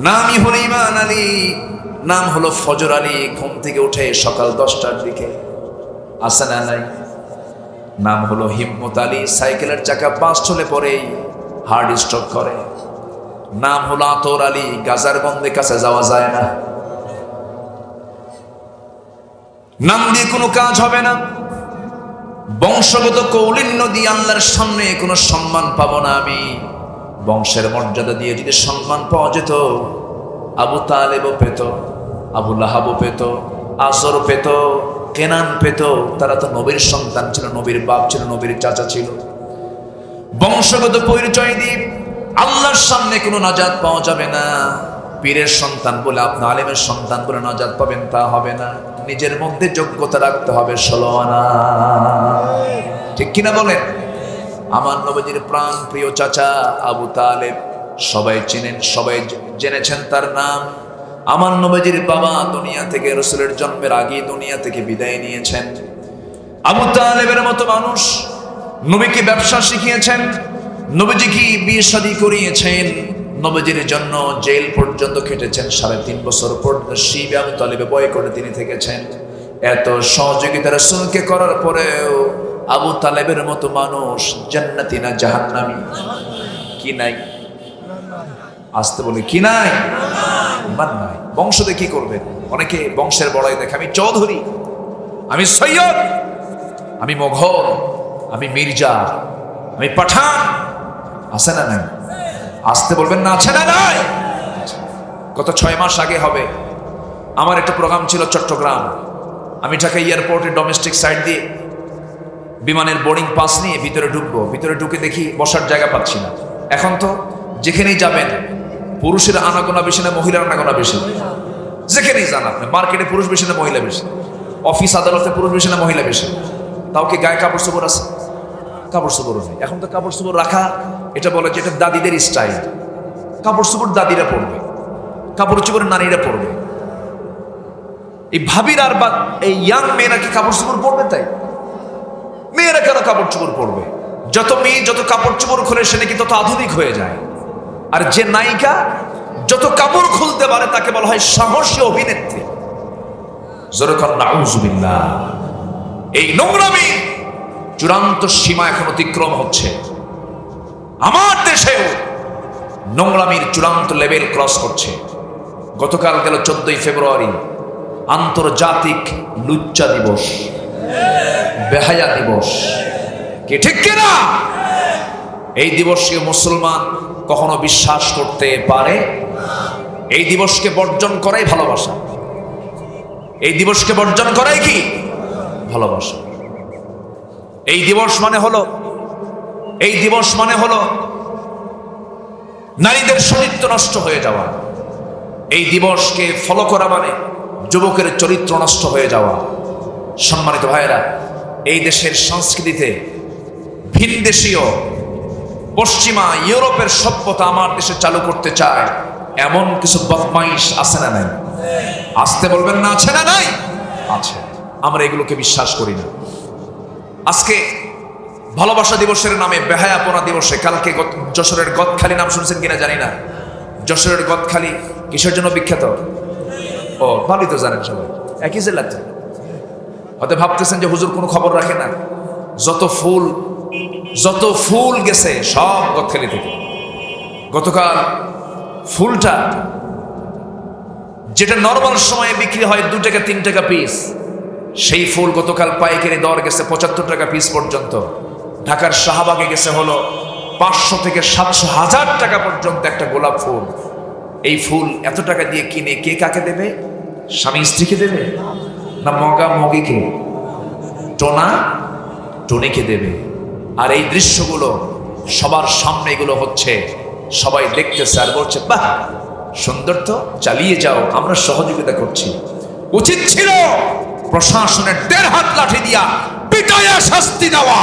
নামই হলো ঈমান আলী। নাম হলো ফজর আলী। ঘুম থেকে উঠে সকাল 10টার দিকে, আসে না নাই? নাম হলো হিম্মত আলী। সাইকেলের চাকা পাঁচ চলে পড়েই হার্ট স্ট্রোক করে। নাম হলো আতর আলী। গাজার গন্ধে কাছে যাওয়া যায় না। নাম দিয়ে কোনো কাজ হবে না। বংশগত কৌলিন্য দিয়ে আল্লাহর সামনে কোনো সম্মান পাবো না আমি। বংশের মর্যাদা দিয়ে যদি সম্মান পাওয়া যেত, আবু তালেবও পেত, আবু লাহাবও পেত, আসরও পেত, কেনান পেত। তারা তো নবীর সন্তান ছিল, নবীর বাপ ছিল, নবীর চাচা ছিল। বংশগত পরিচয় দিয়ে আল্লাহর সামনে কোনো নাজাত পাওয়া যাবে না। পীরের সন্তান বলে, আপনি আলেমের সন্তান বলে নাজাত পাবেন তা হবে না। নিজের মধ্যে যোগ্যতা রাখতে হবে 16 আনা। ঠিক কিনা বলেন? আমার নবীজির প্রাণ প্রিয় চাচা আবু তালেব, সবাই চেনেন, সবাই জেনেছেন তার নাম। আমার নবীজির বাবা দুনিয়া থেকে রাসূলের জন্মের আগে দুনিয়া থেকে বিদায় নিয়েছেন। আবু তালেবের মতো মানুষ নবীকে ব্যবসা শিখিয়েছেন, নবীজিকে বিয়ে শাদী করিয়েছেন, নবীজির জন্য জেল পর্যন্ত খেটেছেন। 3.5 বছর পর্যন্ত শিবে আবু তালেবে বয় করে তিনি থেকেছেন। এত সহযোগিতা রাসূলকে করার পরেও আবু তালেবের মতো মানুষ জান্নাতি না জাহান্নামী? কি নাই? আসতে বলে কি নাই? ইমান নাই। বংশ দিয়ে কি করবেন? অনেকে বংশের বড়াই দেখে, আমি চৌধুরী, আমি সৈয়দ, আমি মোঘল, আমি মির্জা, আমি পাঠান। আছে না নাই? আসতে বলবেন না, আছে না নাই? গত 6 মাস আগে হবে আমার একটা প্রোগ্রাম ছিল চট্টগ্রাম। আমি ঢাকা এয়ারপোর্টের ডোমেস্টিক সাইড দিয়ে বিমানের বোর্ডিং পাস নিয়ে ভিতরে ঢুকবো। ভিতরে ঢুকে দেখি বসার জায়গা পাচ্ছি না। এখন তো যেখানেই যাবেন পুরুষের আনাগোনা বেশি না মহিলার আনাগোনা বেশি? যেখানেই যান আপনি, মার্কেটে পুরুষ বেশি না মহিলা বেশি? অফিস আদালতে পুরুষ বেশি না মহিলা বেশি? তাও কি গায়ে কাপড় চোপড় আছে? কাপড় চোপড় নেই। এখন তো কাপড় চোপড় রাখা, এটা বলে যে এটা দাদিদের স্টাইল। কাপড় চোপড় দাদিরা পরবে, কাপড় চোপড় নারীরা পরবে। এই ভাবির আর বা এই ইয়াং মেয়েরা কি কাপড় চোপড় পরবে? তাই মেয়েরা কেন কাপড় চোপড় পরবে? যত মেয়ে যত কাপড় চোপড় খুলে সে নাকি তত আধুনিক হয়ে যায়। আর যে নায়িকা যত কাপড় খুলতে পারে তাকে বলা হয় সাহসী অভিনেত্রী। যেরকম নাউজুবিল্লাহ, এই নোংরামি চূড়ান্ত সীমা এখন অতিক্রম হচ্ছে। আমার দেশেও নোংরামির চূড়ান্ত লেভেল ক্রস করছে। গতকাল গেল 14ই ফেব্রুয়ারি আন্তর্জাতিক লুচ্চা দিবস, বেহায়া দিবস। কি ঠিক কিনা? এই দিবসকে মুসলমান কখনো বিশ্বাস করতে পারে? এই দিবসকে বর্জন করাই ভালোবাসা। এই দিবসকে বর্জন করাই কি ভালোবাসা? এই দিবস মানে হলো নারীদের চরিত্র নষ্ট হয়ে যাওয়া। এই দিবসকে ফলো করা মানে যুবকের চরিত্র নষ্ট হয়ে যাওয়া। সম্মানিত ভাইয়েরা, এই দেশের সংস্কৃতিতে ভিনদেশীয় পশ্চিমা ইউরোপের সভ্যতা আমার দেশে চালু করতে চায় এমন কিছু বদমাইশ আছে না নাই? আসতে বলবেন না, আছে না নাই? আছে। আমরা এগুলোকে বিশ্বাস করি না। আজকে ভালোবাসা দিবসের নামে বেহায়াপনা দিবসে, কালকে যশোরের গদখালি নাম শুনছেন কিনা জানি না। যশোরের গদখালি কিসের জন্য বিখ্যাত? ও ভালোই তো জানেন সবাই, একই জেলাতে। হয়তো ভাবতেছেন যে হুজুর কোনো খবর রাখে না। যত ফুল গেছে সব গদখালি থেকে। গতকাল ফুলটা যেটা নর্মাল সময়ে বিক্রি হয় 2 টাকা 3 টাকা পিস, সেই ফুল গতকাল পাইকারি দর গেছে 75 টাকা পিস পর্যন্ত। ঢাকার শাহবাগে গেছে হলো 500 থেকে 700 হাজার টাকা পর্যন্ত একটা গোলাপ ফুল। এই ফুল এত টাকা দিয়ে কিনে কে কাকে দেবে? স্বামী স্ত্রীকে দেবে না মগা মগিকে, টোনা টনিকে দেবে? আর এই দৃশ্যগুলো সবার সামনে এগুলো হচ্ছে, সবাই দেখতেছে আর বলছে বাহ সুন্দর তো, চালিয়ে যাও, আমরা সহযোগিতা করছি। উচিত ছিল প্রশাসনের 1.5 হাত লাঠি দিয়া পিটাইয়া শাস্তি দেওয়া।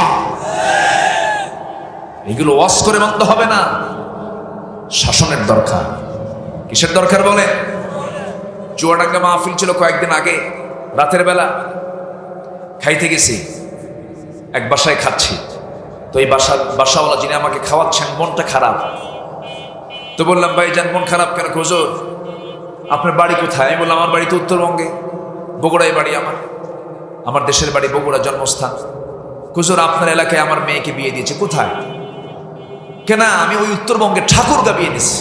এগুলো ওয়াজ করে বন্ধ হবে না, শাসনের দরকার। কিসের দরকার বলে? চুয়াডাঙ্গা মাহফিল ছিল কয়েকদিন আগে, রাতের বেলা খাইতে গেছি, এক বাসায় খাচ্ছি। তো এই বাসাওয়ালা যিনি আমাকে খাওয়াচ্ছেন মনটা খারাপ। তো বললাম ভাইজান মন খারাপ কেন? হুজুর আপনার বাড়ি কোথায়? আমি বললাম আমার বাড়ি তো উত্তরবঙ্গে, বগুড়ায় বাড়ি আমার দেশের বাড়ি বগুড়া, জন্মস্থান। হুজুর আপনার এলাকায় আমার মেয়েকে বিয়ে দিয়েছে। কোথায়? কেন? আমি ওই উত্তরবঙ্গে ঠাকুরগা বিয়ে দিচ্ছি,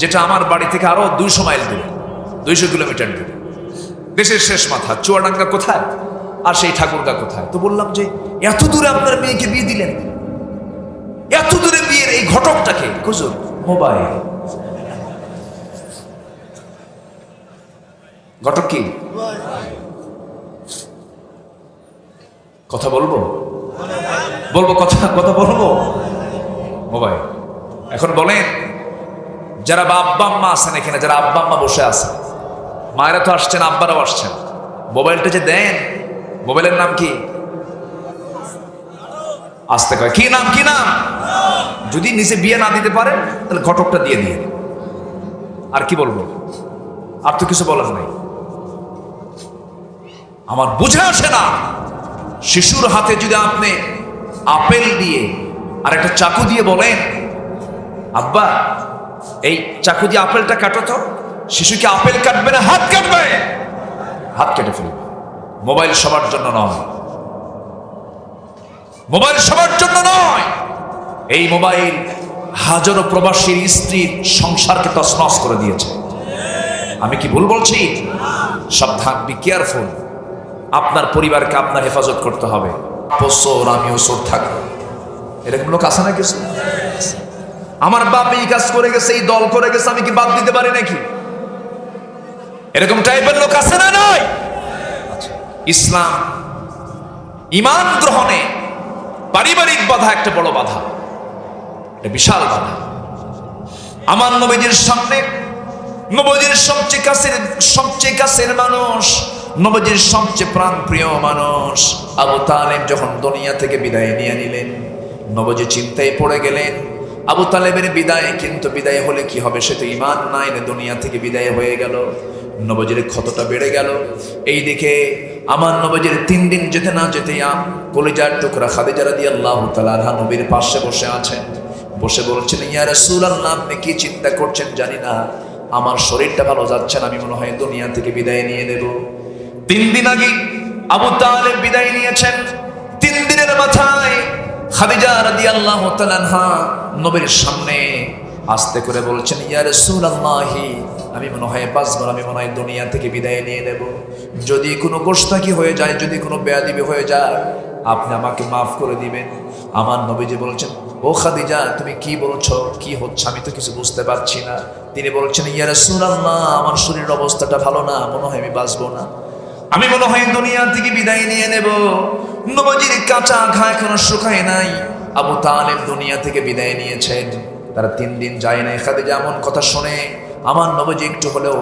যেটা আমার বাড়ি থেকে আরো 200 মাইল দূরে, 200 কিলোমিটার দূরে, দেশের শেষ মাথা। চুয়াডাঙ্গা কোথায় আর সেই ঠাকুরগা কোথায়? তো বললাম যে এত দূরে আপনার মেয়েকে বিয়ে দিলেন, এত দূরে বিয়ের এই ঘটকটাকে হুজুর মোবাইল। ঘটক কি? কথা বলবো কথা বলবো মোবাইল। এখন বলেন, যারা আব্বা আম্মা আছেন এখানে, যারা আব্বা আম্মা বসে আছেন, মায়েরা তো আসছেন, আব্বারাও আসছেন, মোবাইলটা যে দেন, মোবাইলের নাম কি? আসতে কয় কি নাম? কি নাম? যদি নিজে বিয়ে না দিতে পারেন তাহলে ঘটকটা দিয়ে দিয়ে। আর কি বলবো? আর তো কিছু বলার নাই। আমার বুঝে আসে না, শিশুর হাতে যদি আপনি আপেল দিয়ে আর একটা চাকু দিয়ে বলেন, আব্বা এই চাকু দিয়ে আপেলটা কাটো তো, শিশু কি আপেল কাটবে না হাত কাটবে? হাত কেটে ফেলবে। মোবাইল সবার জন্য নয়, মোবাইল সবার জন্য নয়। এই মোবাইল হাজারো প্রবাসীর স্ত্রীর সংসারকে তছনছ করে দিয়েছে। আমি কি ভুল বলছি? সাবধান, বি কেয়ারফুল। আপনার পরিবারকে আপনার হেফাজত করতে হবে। বছর আমিও চোর থাকবো, এরকম লোক আছে না কিছু? আমার বাপ এই কাজ করে গেছে, এই দল করে গেছে, আমি কি বাদ দিতে পারি নাকি? এরকম টাইপের লোক আছে না নয়? ইসলাম ঈমান গ্রহণে পারিবারিক বাধা একটা বড় বাধা, একটা বিশাল বাধা। আমার নবীজির সামনে, নবীজির সবচেয়ে কাছের মানুষ, নবীজির সবচেয়ে প্রাণপ্রিয় মানুষ আবু তালেব যখন দুনিয়া থেকে বিদায় নিয়ে নিলেন, নবীজি চিন্তায় পড়ে গেলেন। আবু তালেবের বিদায়, কিন্তু বিদায় হলে কি হবে? সে তো ঈমান নাই, দুনিয়া থেকে বিদায় হয়ে গেল। নবীজির ক্ষতটা বেড়ে গেল। এইদিকে আমার নবীজির 3 দিন যেতে না যেতে কলিজার টুকরা খাদিজা রাদিয়াল্লাহু তাআলা আনহা নবীর পাশে বসে আছেন, বসে বলছেন, ইয়া রাসূলুল্লাহ, আপনি কি চিন্তা করছেন জানি না, আমার শরীরটা ভালো যাচ্ছে না, আমি মনে হয় দুনিয়া থেকে বিদায় নিয়ে নেব। 3 দিন আগে আবু তালেব বিদায় নিয়েছেন। 3 দিনের মাথায় খাদিজা রাদিয়াল্লাহু তাআলা আনহা নবীর সামনে আস্তে করে বলছেন, ইয়া রাসূলুল্লাহ, আমি মনে হয় বাঁচব না, আমি মনে হয় দুনিয়া থেকে বিদায় নিয়ে নেব। যদি কোনো গোশতাকি হয়ে যায়, যদি কোনো বেয়াদবি হয়ে যায়, আপনি আমাকে মাফ করে দিবেন। আমার নবীজি বলছেন, ও খাদিজা, তুমি কি বলছো? কি হচ্ছে? আমি তো কিছু বুঝতে পারছি না। তিনি বলছেন, ইয়া রাসূলুল্লাহ, আমার শরীরের অবস্থাটা ভালো না, মনে হয় আমি বাঁচবো না, আমি মনে হয় দুনিয়া থেকে বিদায় নিয়ে নেব। নবীজির কাঁচা ঘা এখনো শুকায় নাই। আবু তালেব দুনিয়া থেকে বিদায় নিয়েছেন, তারা 3 দিন যায় নাই। খাদিজা এমন কথা শুনে আমার নবীজি একটু হলেও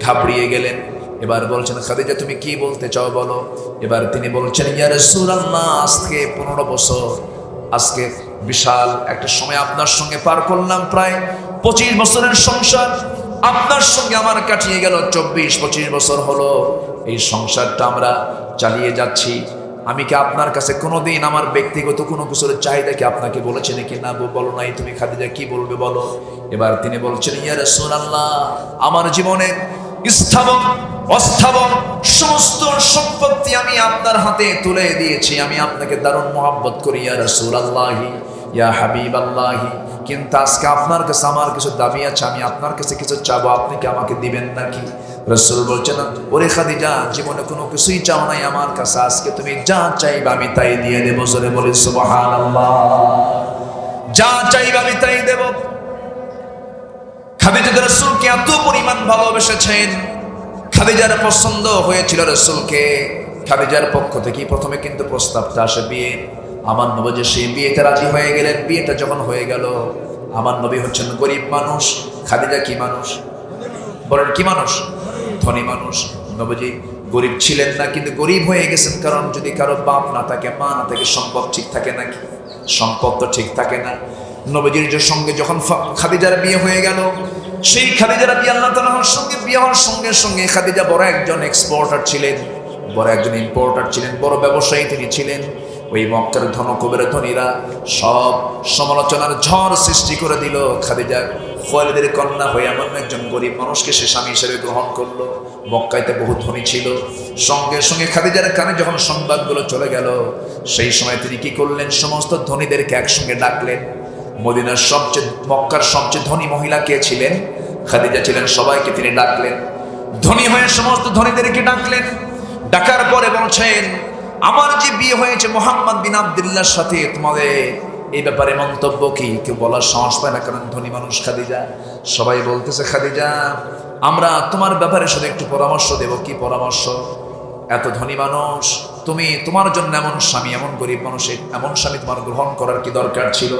ঘাবড়িয়ে গেলেন। এবার বলছেন, খাদিজা তুমি কি বলতে চাও বলো। এবার তিনি বলছেন, ইয়া রাসূলুল্লাহ, আজকে 15 বছর, আজকে বিশাল একটা সময় আপনার সঙ্গে পার করলাম, প্রায় 25 বছরের সংসার আপনার সঙ্গে আমার কাটিয়ে গেল। 24-25 বছর হলো এই সংসারটা আমরা চালিয়ে যাচ্ছি। আমি কি আপনার কাছে কোনোদিন আমার ব্যক্তিগত কোনো কিছুর চাহিদা কি আপনাকে বলেছি নাকি? না, বলো নাই। তুমি খাদিজা কি বলবে বলো। এবার তিনি বলছেন, ইয়া রাসূলুল্লাহ, আমার জীবনে স্থাবর অস্থাবর সমস্ত সম্পত্তি আমি আপনার হাতে তুলে দিয়েছি, আমি আপনাকে দারুণ মহব্বত করি ইয়া রাসূলুল্লাহ, ইয়া হাবিবাল্লাহ। কিন্তু আজকে আপনার কাছে আমার কিছু দাবি আছে, আমি আপনার কাছে কিছু চাবো, আপনি কি আমাকে দিবেন নাকি? রাসূল বলছেন, ওরে খাদিজা, জীবনে কোনো কিছুই চাও নাই আমার কাছে, আজকে তুমি যা চাইবে আমি তাই দিয়ে দেবো। জোরে বলি সুবহানাল্লাহ। যা চাইবে আমি তাই দেব। খাদিজা রাসূলকে এত পরিমাণ ভালোবেসেছেন, খাদিজার পছন্দ হয়েছিল রাসূলকে। খাদিজার পক্ষ থেকে প্রথমে কিন্তু প্রস্তাবটা আসে বিয়ে। আমার নবী সেই বিয়েতে রাজি হয়ে গেলেন। বিয়েটা যখন হয়ে গেল, আমার নবী হচ্ছেন গরিব মানুষ, খাদিজা কি মানুষ? বলেন কি মানুষ? ধনী মানুষ। নবীজি গরিব ছিলেন না, কিন্তু গরিব হয়ে গেছেন। কারণ যদি কারো বাপ না থাকে, মা না থাকে, সম্পদ ঠিক থাকে নাকি? সম্পদ তো ঠিক থাকে না। নবীজির সঙ্গে যখন খাদিজার বিয়ে হয়ে গেল, সেই খাদিজা রাদিয়াল্লাহু তাআলার সঙ্গে বিয়ে হওয়ার সঙ্গে সঙ্গে খাদিজা বড় একজন এক্সপোর্টার ছিলেন, বড় একজন ইম্পোর্টার ছিলেন, বড় ব্যবসায়ী তিনি ছিলেন। ওই মক্কার ধনকুবের ধনীরা সব সমালোচনার ঝড় সৃষ্টি করে দিল। খাদিজা খুয়াইলিদের কন্যা হয়ে এমন একজন গরিব মানুষকে সে স্বামী হিসেবে গ্রহণ করলো। মক্কাইতে বহু ধনী ছিল। সঙ্গে সঙ্গে খাদিজার কানে যখন সংবাদগুলো চলে গেল, সেই সময় তিনি কি করলেন? সমস্ত ধনীদেরকে একসঙ্গে ডাকলেন। মদিনার মক্কার সবচেয়ে ধনী মহিলা কে ছিলেন? খাদিজা ছিলেন। সবাইকে তিনি ডাকলেন, ধনী হয়ে সমস্ত ধনীদেরকে ডাকলেন। ডাকার পরে বলছেন, আমার যে বিয়ে হয়েছে মুহাম্মদ বিন আব্দুল্লাহর সাথে, তোমাদের এই ব্যাপারে মন্তব্য কি? কেউ বলার সাহস পায় না, কারণ ধনী মানুষ খাদিজা। সবাই বলতেছে, খাদিজা আমরা তোমার ব্যাপারে শুধু একটু পরামর্শ দেব। কি পরামর্শ? এত ধনী মানুষ তুমি, তোমার জন্য এমন স্বামী, এমন গরিব মানুষের এমন স্বামী তোমার গ্রহণ করার কি দরকার ছিল?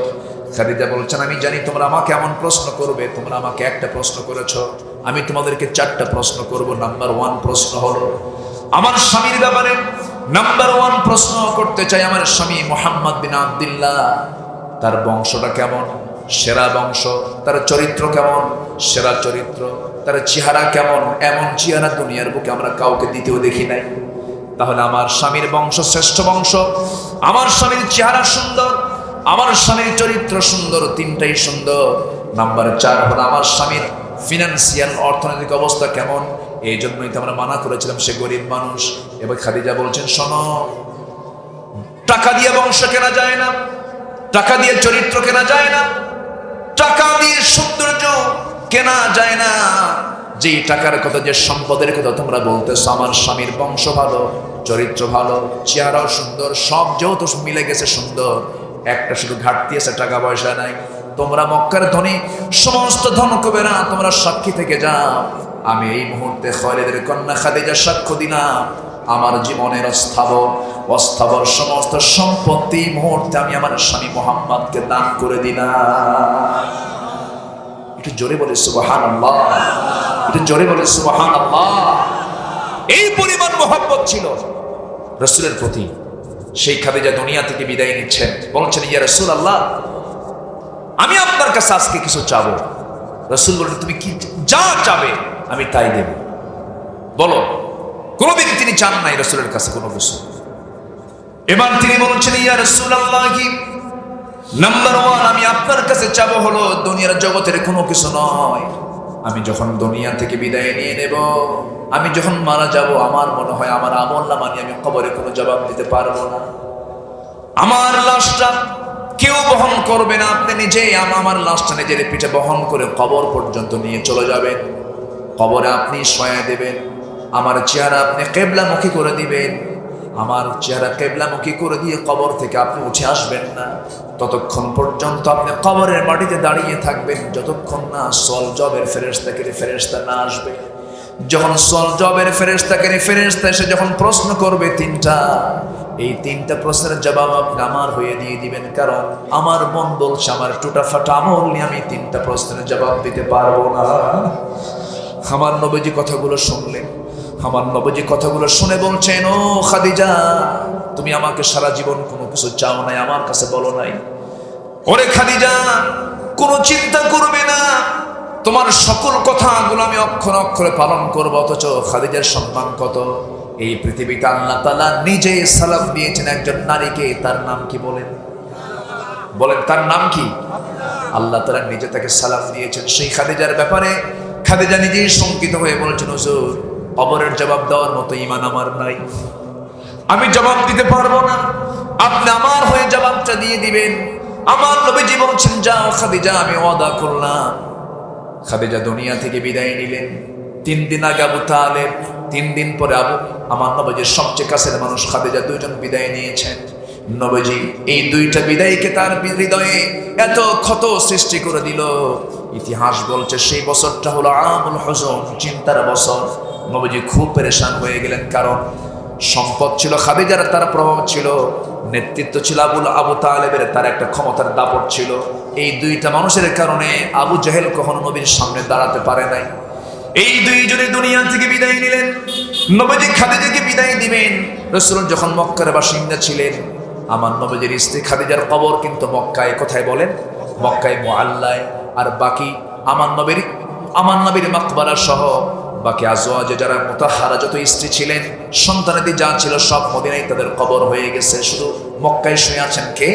খাদিজা বলছেন, আমি জানি তোমরা আমাকে এমন প্রশ্ন করবে, তোমরা আমাকে একটা প্রশ্ন করেছো, আমি তোমাদেরকে 4টা প্রশ্ন করব। নাম্বার 1 প্রশ্ন হলো আমার স্বামীর ব্যাপারে। নাম্বার 1 প্রশ্ন করতে চাই, আমার স্বামী মুহাম্মদ বিন আব্দুল্লাহ, তার বংশটা কেমন? সেরা বংশ। তার চরিত্র কেমন? সেরা চরিত্র। তার চেহারা কেমন? এমন চেহারা দুনিয়ার বুকে আমরা কাউকে দ্বিতীয় দেখি নাই। তাহলে আমার স্বামীর বংশ শ্রেষ্ঠ বংশ, আমার স্বামীর চেহারা সুন্দর, আমার স্বামীর চরিত্র সুন্দর, 3টাই সুন্দর। নাম্বার 4 হলো আমার স্বামীর ফিনান্সিয়াল অর্থনৈতিক অবস্থা কেমন। এই জন্যই তো আমরা মানা করেছিলাম, সে গরিব মানুষ। এবার খাদিজা বলছেন, শোনো, টাকা দিয়ে বংশ কেনা যায় না, টাকা দিয়ে চরিত্র কেনা যায় না, টাকা দিয়ে সৌন্দর্য কেনা যায় না। যে টাকার কথা, যে সম্পদের কথা তোমরা বলতেছো, আমার স্বামীর বংশ ভালো, চরিত্র ভালো, চেহারাও সুন্দর, সব যেহেতু মিলে গেছে সুন্দর, একটা শুধু ঘাটতি আছে, টাকা পয়সা নাই। তোমরা মক্কার ধনী, সমস্ত ধনকুবেরা তোমরা সাক্ষী থেকে যাও। আমি এই মুহূর্তে খালিদের কন্যা খাদিজা সাক্ষ্য দিলাম, আমার জীবনের অস্থাবর সমস্ত সম্পত্তি মুহূর্তে আমি আমার স্বামী মুহাম্মদকে দান করে দিলাম। একটু জোরে বলে সুবহানাল্লাহ, একটু জোরে বলে সুবহানাল্লাহ। এই পরিমাণ মহব্বত ছিল রাসূলের প্রতি। সেই খাদিজা দুনিয়া থেকে বিদায় নিচ্ছেন, বলছেন, ইয়া রাসূলুল্লাহ, আমি আপনার কাছে আজকে কিছু চাবো। রাসূল বললেন, তুমি কি যা চাবে আমি তাই দেব, বলো। কোনদিন তিনি চান নাই রাসূলের কাছে কোনো কিছু। এবার তিনি বলছেন, ইয়া রাসূলুল্লাহ, নাম্বার 1 আমি আপনার কাছে চাবো হলো দুনিয়ার জগতের কোনো কিছু নয়। আমি যখন দুনিয়া থেকে বিদায় নিয়ে নেব, আমি যখন মারা যাব, আমার মনে হয় আমার আমলনামা নিয়ে আমি কবরে কোনো জবাব দিতে পারবো না। আমার লাশটা কেউ বহন করবে না, আপনি নিজেই আমার লাশটা নিজের পিঠে বহন করে কবর পর্যন্ত নিয়ে চলে যাবেন। কবরে আপনি শোয়া দেবেন, আমার চেহারা আপনি কিবলামুখী করে দিবেন। আমার চেহারা কিবলামুখী করে দিয়ে কবর থেকে আপনি উঠে আসবেন না। ততক্ষণ পর্যন্ত আপনি কবরের মাটিতে দাঁড়িয়ে থাকবেন, যতক্ষণ না সল জবের ফেরেশতা না আসবে। যখন সল জবের ফেরেশতা এসে যখন প্রশ্ন করবে 3টা, এই 3টা প্রশ্নের জবাব আপনি আমার হয়ে দিয়ে দিবেন, কারণ আমার মন বলছে আমার টুটা ফাটা আমল নিয়ে আমি 3টা প্রশ্নের জবাব দিতে পারবো না। আমার নবীজি কথাগুলো শুনলেন, আমার নবীজি কথাগুলো শুনে বলছেন, ও খাদিজা, তুমি আমাকে সারা জীবন কোনো কিছু চাও নাই, আমার কাছে বলো নাই। ওরে খাদিজা, কোনো চিন্তা করবে না, তোমার সকল কথাগুলো আমি অক্ষরে অক্ষরে পালন করবো। অথচ খাদিজার সম্মান কত! এই পৃথিবীতে আল্লাহ তাআলা নিজে সালাম দিয়েছেন একজন নারীকে, তার নাম কি বলেন? তার নাম কি? আল্লাহ তাআলা নিজে তাকে সালাম দিয়েছেন। সেই খাদিজার ব্যাপারে খাদিজা নিজেই শঙ্কিত হয়ে বলছেন, হুজুর, কবরের জবাব দেওয়ার মতো ঈমান আমার নাই, আমি জবাব দিতে পারবো না, আপনি আমার হয়ে জবাবটা দিয়ে দিবেন। আমার নবীজি বলছেন, যাও খাদিজা, আমি ওয়াদা করলাম। খাদিজা দুনিয়া থেকে বিদায় নিলেন। 3 দিন আগে আবু তালেব, 3 দিন পরে আমার নবীজির সবচেয়ে কাছের মানুষ খাদিজা, 2 জন বিদায় নিয়েছেন। নবীজি এই 2টা বিদায়কে তার হৃদয়ে এত ক্ষত সৃষ্টি করে দিল। ইতিহাস বলছে সেই বছরটা হলো আমুল হুজুন, চিন্তার বছর। নবীজি খুব পেরেশান হয়ে গেলেন, কারণ সম্পদ ছিল খাদিজার, তার প্রভাব ছিল, নেতৃত্ব ছিল আবু তালেবের, তার একটা ক্ষমতার দাপট ছিল। এই 2টা মানুষের কারণে আবু জাহেল কখনো নবীর সামনে দাঁড়াতে পারে নাই। এই 2 জনে দুনিয়া থেকে বিদায় নিলেন। নবীজি খাদিজাকে বিদায় দিবেন। রাসূল যখন মক্কার বাসিন্দা ছিলেন, আমার নবীজির স্ত্রী খাদিজার কবর কিন্তু মক্কায়, কোথায় বলেন? মক্কায় মুআল্লায়। আর বাকি আমার নবীর মাকবারা সহ বাকি আজওয়াজে যারা মুতাহহারা, যত স্ত্রী ছিলেন, সন্তানাদি যা ছিল, সব মদিনায় তাদের কবর হয়ে গেছে। শুধু মক্কায় শুয়ে আছেন কে?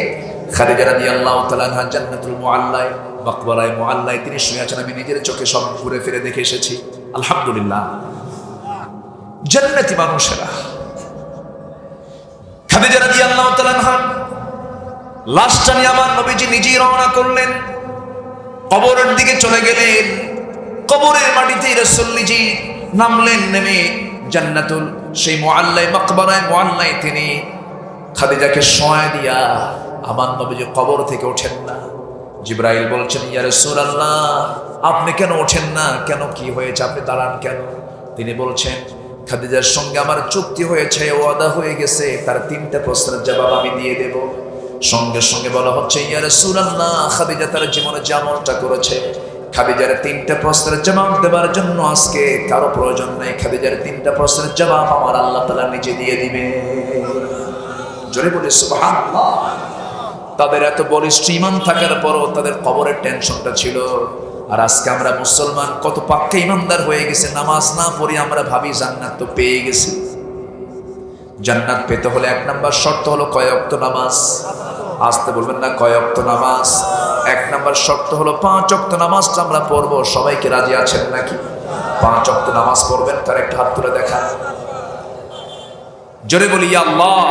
খাদিজা রাদিয়াল্লাহু তাআলা আনহা জান্নাতুল মুআল্লায়, মাকবারায়ে মুআল্লায় তিনি শুয়ে আছেন। আমি নিজের চোখে সব ঘুরে ফিরে দেখে এসেছি। আলহামদুলিল্লাহ, জান্নাতি মানুষেরা। খাদিজা রাদিয়াল্লাহু তাআলা আনহা লাশটা নিয়ে আমার নবীজি নিজেই রওনা করলেন, কবরের দিকে চলে গেলেন। কবরের মাটিতে রাসূল নিজে নামলেন, নেমে জান্নাতুল সেই মুআল্লায়, মাকবারায়ে মুআল্লায় তিনি খাদিজাকে শোয়া দিয়া আমার নবীজি কবর থেকে ওঠেন না। জিবরাইল বলছেন, ইয়া রাসূলুল্লাহ, আপনি কেন ওঠেন না? কেন, কি হয়েছে? আপনি দাঁড়ান কেন? তিনি বলছেন, খাদিজার সঙ্গে আমার চুক্তি হয়েছে, ওয়াদা হয়ে গেছে, তার 3টা প্রশ্নের জবাব আমি দিয়ে দেব। সঙ্গে সঙ্গে বলা হচ্ছে, ইয়া রাসূলুল্লাহ, খাদিজা তার জীবনে যে আমলটা করেছে, খাদিজার 3টা প্রশ্নের জবাব দেবার জন্য আজকে কারো প্রয়োজন নেই। খাদিজার 3টা প্রশ্নের জবাব আমার আল্লাহ তাআলা নিজে দিয়ে দিবে। জোরে বলে সুবহানাল্লাহ। তাদের এত বলিষ্ঠ ঈমান থাকার পরও তাদের কবরের টেনশনটা ছিল। আর আজকে আমরা মুসলমান কত পাক্কা ঈমানদার হয়ে গেছে, নামাজ না পড়ি আমরা ভাবি জান্নাত তো পেয়ে গেছি। জান্নাত পেতে হলে 1 নাম্বার শর্ত হলো কয় ওয়াক্ত নামাজ। আসতে বলবেন না, কয় ওয়াক্ত নামাজ? 1 নাম্বার শর্ত হলো 5 ওয়াক্ত নামাজটা আমরা পড়বো। সবাইকে রাজি আছেন নাকি 5 ওয়াক্ত নামাজ পড়বেন? তার একটা হাত তুলে দেখান। জোরে বলি ইয়া আল্লাহ,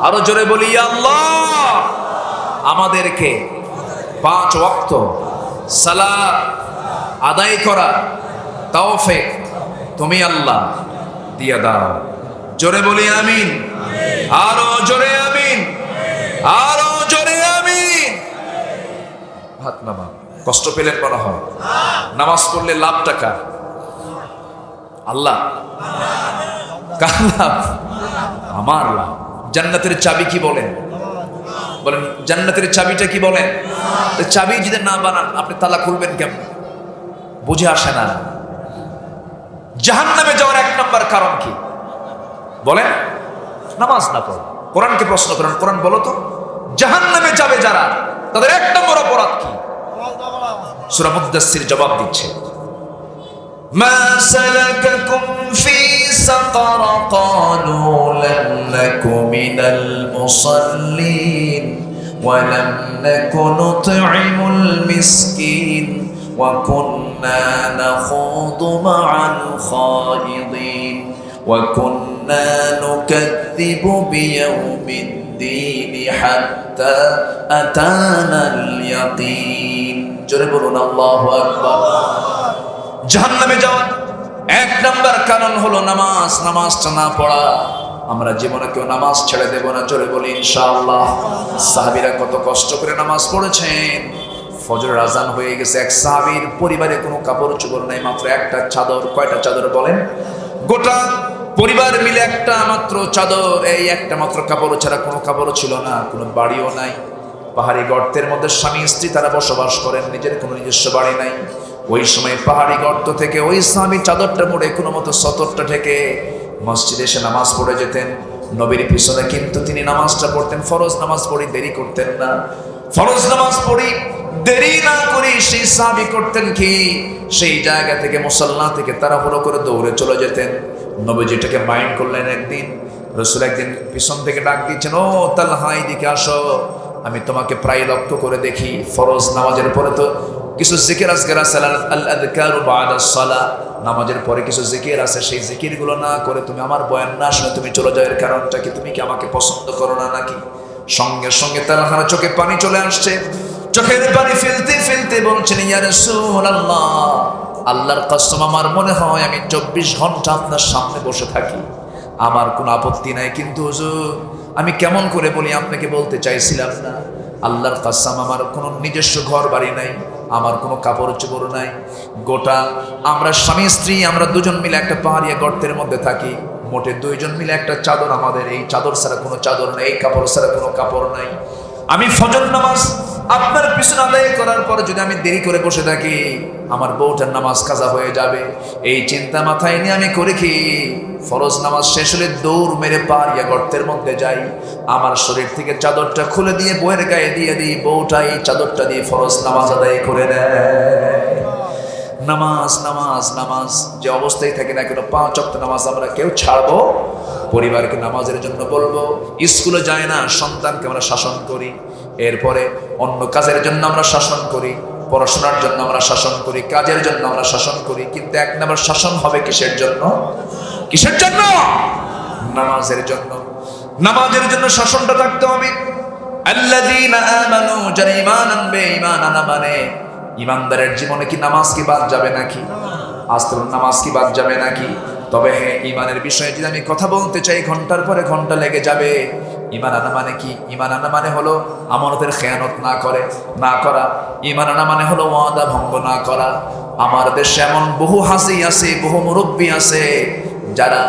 আরো জোরে বলি ইয়া আল্লাহ। আমাদেরকে 5 ওয়াক্ত সালাত আদায় করা তৌফিক তুমি আল্লাহ দিয়া দাও। জোরে বলি আমিন, আরো জোরে আমিন, আরো জোরে আমিন। হাত নামা। কষ্ট পেলেন মনে হয়? নামাজ পড়লে লাভ টাকা আল্লাহ, কার লাভ? আমার লাভ। জান্নাতের চাবি কি বলেন? বলেন জান্নাতের চাবিটা কি বলেন? চাবি যদি না বানান আপনি তালা খুলবেন কেমন? বুঝে আসে না। জাহান্নামে যাওয়ার 1 নাম্বার কারণ কি বলেন? নামাজ না পড়া। কোরআনকে প্রশ্ন করেন, কোরআন বলো তো জাহান্নামে যাবে যারা, তাদের 1 নম্বর অপরাধ কি? সূরা মুদ্দাসসির জবাব দিচ্ছে, মা সালাকাকুম ফি সাকার ক্বালু লাম নাকু মিনাল মুসাল্লিন ওয়া লাম নাকু নুতঈমুল মিসকিন ওয়া কুন্না নাখুদু মা'আল খায়িদিন ওয়া কুন্না নুকাযযিবু বিয়াউমিদ্দিন হাত্তা আতানাল ইয়াকিন। জোরে বলুন আল্লাহু আকবার। জাহান্নামে যাওয়ার 1 নাম্বার কারণ হলো নামাজ। নামাজটা না পড়া। আমরা জীবনে কেউ নামাজ ছেড়ে দেব না। জোরে বলি ইনশাআল্লাহ। সাহাবীরা কত কষ্ট করে নামাজ পড়েছেন। ফজরের আজান হয়ে গেছে, এক সাহাবীর পরিবারে কোনো কাপড় চোপড় নাই, মাত্র একটা চাদর। কয়টা চাদর বলেন? গোটা পরিবার মিলে একটা মাত্র চাদর, এই একটা মাত্র কাপড় ছাড়া কোনো কাপড় ছিল না, কোনো বাড়িও নাই। পাহাড়ি গর্তের মধ্যে স্বামী স্ত্রী তারা বসবাস করেন, নিজের কোনো নিজস্ব বাড়ি নাই। ওই সময় পাহাড়ি গর্ত থেকে ওই স্বামী চাদরটা মুড়ে কোনো মতো সতরটা ঢেকে মসজিদে এসে নামাজ পড়ে যেতেন নবীর পিছনে। কিন্তু তিনি নামাজটা পড়তেন, ফরজ নামাজ পড়ি দেরি করতেন না। ফরজ নামাজ পড়ি দেরি না করি সেই সাহাবী করতেন কি, সেই জায়গা থেকে মুসাল্লা থেকে তাড়াহুড়ো করে দৌড়ে চলে যেতেন। নবীজি এটাকে মাইন্ড করলেন। একদিন রাসূল একদিন পিছন থেকে ডাক দিচ্ছেন, ও তালহা এদিকে আসো, আমি তোমাকে প্রায় লক্ষ্য করে দেখি ফরজ নামাজের পরে তো কিছু জিকির আজকার আছে, আল আযকারু বা'দাস সালাহ, নামাজের পরে কিছু জিকির আছে, সেই জিকিরগুলো না করে তুমি আমার বয়ান না শুনে তুমি চলে যাও, এর কারণটা কি? তুমি কি আমাকে পছন্দ করো না নাকি? সঙ্গে সঙ্গে তালহার চোখে পানি চলে আসছে। চোখের পানি ফেলতে ফেলতে বলছেন, ইয়া রাসূলুল্লাহ, আল্লাহর কসম আমার মনে হয় আমি 24 ঘন্টা আপনার সামনে বসে থাকি, আমার কোনো আপত্তি নাই, কিন্তু হুজুর আমি কেমন করে বলি আপনাকে বলতে চাইছিলাম না। আল্লাহর কসম আমার কোনো নিজস্ব ঘর বাড়ি নাই, আমার কোনো কাপড় চোপড় নাই। গোটা আমরা স্বামী স্ত্রী আমরা দুজন মিলে একটা পাহাড়িয়া গর্তের মধ্যে থাকি। মোটে 2 জন মিলে একটা চাদর আমাদের, এই চাদর ছাড়া কোনো চাদর নাই, এই কাপড় ছাড়া কোনো কাপড় নাই। আমি ফজর নামাজ আপনার পিছনে আদায় করার পর যদি আমি দেরি করে বসে থাকি আমার বউটার নামাজ কাজা হয়ে যাবে। এই চিন্তা মাথায় নিয়ে আমি করে কি ফরজ নামাজ শেষ হলে দৌড় মেরে পাহাড়িয়া গর্তের মধ্যে যাই, আমার শরীর থেকে চাদরটা খুলে দিয়ে বউয়ের গায়ে দিয়ে দিই, বউটা এই চাদরটা দিয়ে ফরজ নামাজ আদায় করে নেয়। নামাজ নামাজ নামাজ যে অবস্থায় থাকে না কেন 5 ওয়াক্ত নামাজ আমরা কেউ ছাড়বো? পরিবারকে নামাজের জন্য বলবো। স্কুলে যায় না সন্তানকে আমরা শাসন করি, এরপরে অন্য কাজের জন্য আমরা শাসন করি, পড়াশোনার জন্য আমরা শাসন করি, কাজের জন্য আমরা শাসন করি, কিন্তু 1 নম্বর শাসন হবে কিসের জন্য? কিসের জন্য? নামাজের জন্য। নামাজের জন্য শাসনটা থাকতে হবে। আল্লাযীনা আমানু, যারা ঈমান আনবে, ঈমান আনা মানে ঈমানদারের জীবনে কি নামাজ কি বাদ যাবে নাকি? আস্তে নামাজ কি বাদ যাবে নাকি? তবে হ্যাঁ, ঈমানের বিষয়ে যদি আমি কথা বলতে চাই ঘন্টার পরে ঘন্টা লেগে যাবে। ঈমান আনা মানে কি? ঈমান আনা মানে হলো আমানতের খেয়ানত না করা। ঈমান আনা মানে হলো ওয়াদা ভঙ্গ না করা। আমার দেশে এমন বহু হাসি আছে, বহু মুরব্বী আছে যারা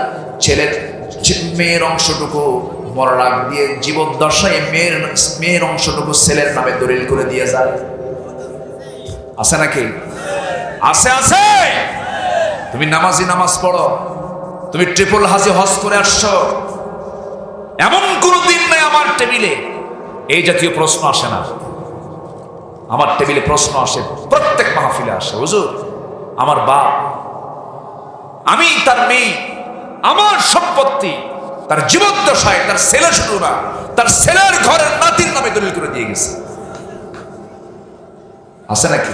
মেয়ের অংশটুকু মরার আগ দিয়ে জীবদ্দশায় মেয়ের অংশটুকু ছেলের নামে দলিল করে দিয়ে যায়। আছে নাকি? আছে। তুমি নামাজ পড়ো, তুমি ট্রিপল হাজি হজ করে আসছো, এমন কোন দিন নাই আমার টেবিলে এই জাতীয় প্রশ্ন আসে না। আমার টেবিলে প্রশ্ন আসে, প্রত্যেক মাহফিলে আসে, হুজুর আমার বাপ, আমি তার মেয়ে, আমার সম্পত্তি তার জীবদ্দশায় তার ছেলে শুধু না, তার ছেলের ঘরের নাতির নামে দলিল করে দিয়ে গেছে। আছে নাকি?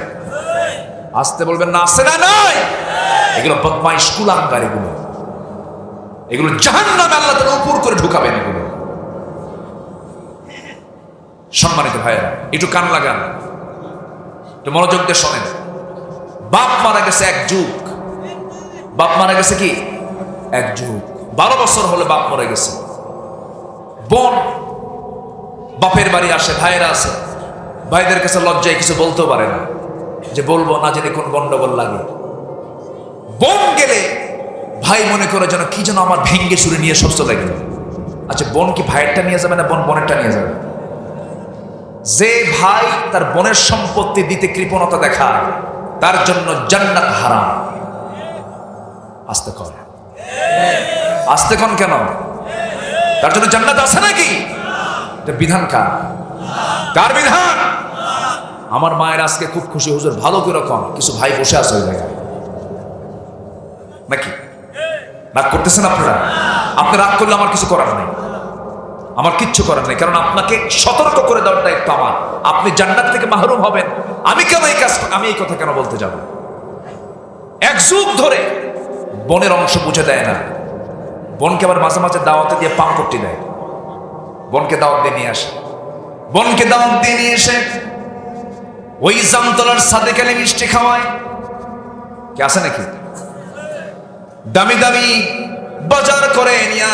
আসতে বলবেন না, আছে না? নাই। এগুলো বদমাইশ কুলাঙ্গার, এগুলো জাহান্নামে আল্লাহ তাআলা উপর করে ঢুকাবেন। এগুলো সম্মানিত ভাইয়েরা, একটু কান লাগান, একটু মনোযোগ দিয়ে শোনেন। বাপ মারা গেছে এক যুগ, বাপ মারা গেছে কি এক যুগ, 12 বছর হলে বাপ মরে গেছে। বোন বাপের বাড়ি আসে, ভাইয়েরা আছে, ভাইদের কাছে লজ্জায় কিছু বলতেও পারে না, যে বলবো না জেনে কোন গন্ডগোল লাগে। বোন গেলে ভাই মনে করে যেন কি যেন আমার ভেঙ্গে সুরে নিয়ে সব চলে গেল। আচ্ছা, বোন কি ভাইয়েরটা নিয়ে যাবে না বোন বোনেরটা নিয়ে যাবে? যে ভাই তার বোনের সম্পত্তি দিতে কৃপণতা দেখায় তার জন্য জান্নাত হারাম। আস্তে কন কেন? তার জন্য জান্নাত আছে নাকি? এটা বিধান কার বিধান? আমার মায়ের আজকে খুব খুশি, হুজুর ভালো করে কন, কিছু ভাই বসে আছে ওই জায়গায় নাকি? রাগ করতেছেন আপনারা? আপনি রাগ করলে আমার কিছু করার নেই, আমার কিচ্ছু করার নেই, কারণ আপনাকে সতর্ক করে দেওয়ার দায়িত্ব আমার। আপনি জান্নাত থেকে মাহরুম হবেন, আমি কেন আমি এই কথা কেন বলতে যাব? এক যুগ ধরে বোনের অংশ বুঝে দেয় না, বোনকে আবার মাঝে মাঝে দাওয়াতে দিয়ে পান করতে দেয়, বোনকে দাওয়াত দিয়ে নিয়ে আসে, বোনকে দাওয়াত দিয়ে নিয়ে এসে ওই জামতলার সাদেক আলী মিষ্টি খাওয়ায়। কে আছে নাকি? দামি দামি বাজার করে নিয়া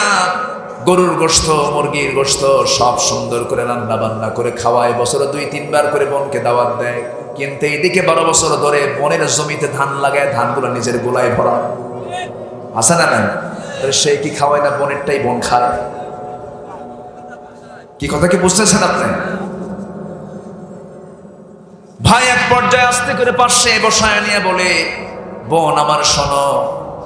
গরুর গোশত, মুরগির গোশত সব সুন্দর করে রান্না বান্না করে খাওয়ায়, বছরে 2-3 বার করে বোনকে দাওয়াত দেয়। কিন্তু এইদিকে 12 বছর ধরে বোনের জমিতে ধান লাগায়, ধানগুলো নিজের গোলায় ভরা। আছে না? নাই। সে কি খাওয়ায় না, বোনেরটাই বোন খায়। কি কথা কি বুঝতেছেন আপনি? ভাই এক পর্যায়ে আস্তে করে পাশে বসায় নিয়ে বলে, বোন আমার শোনো,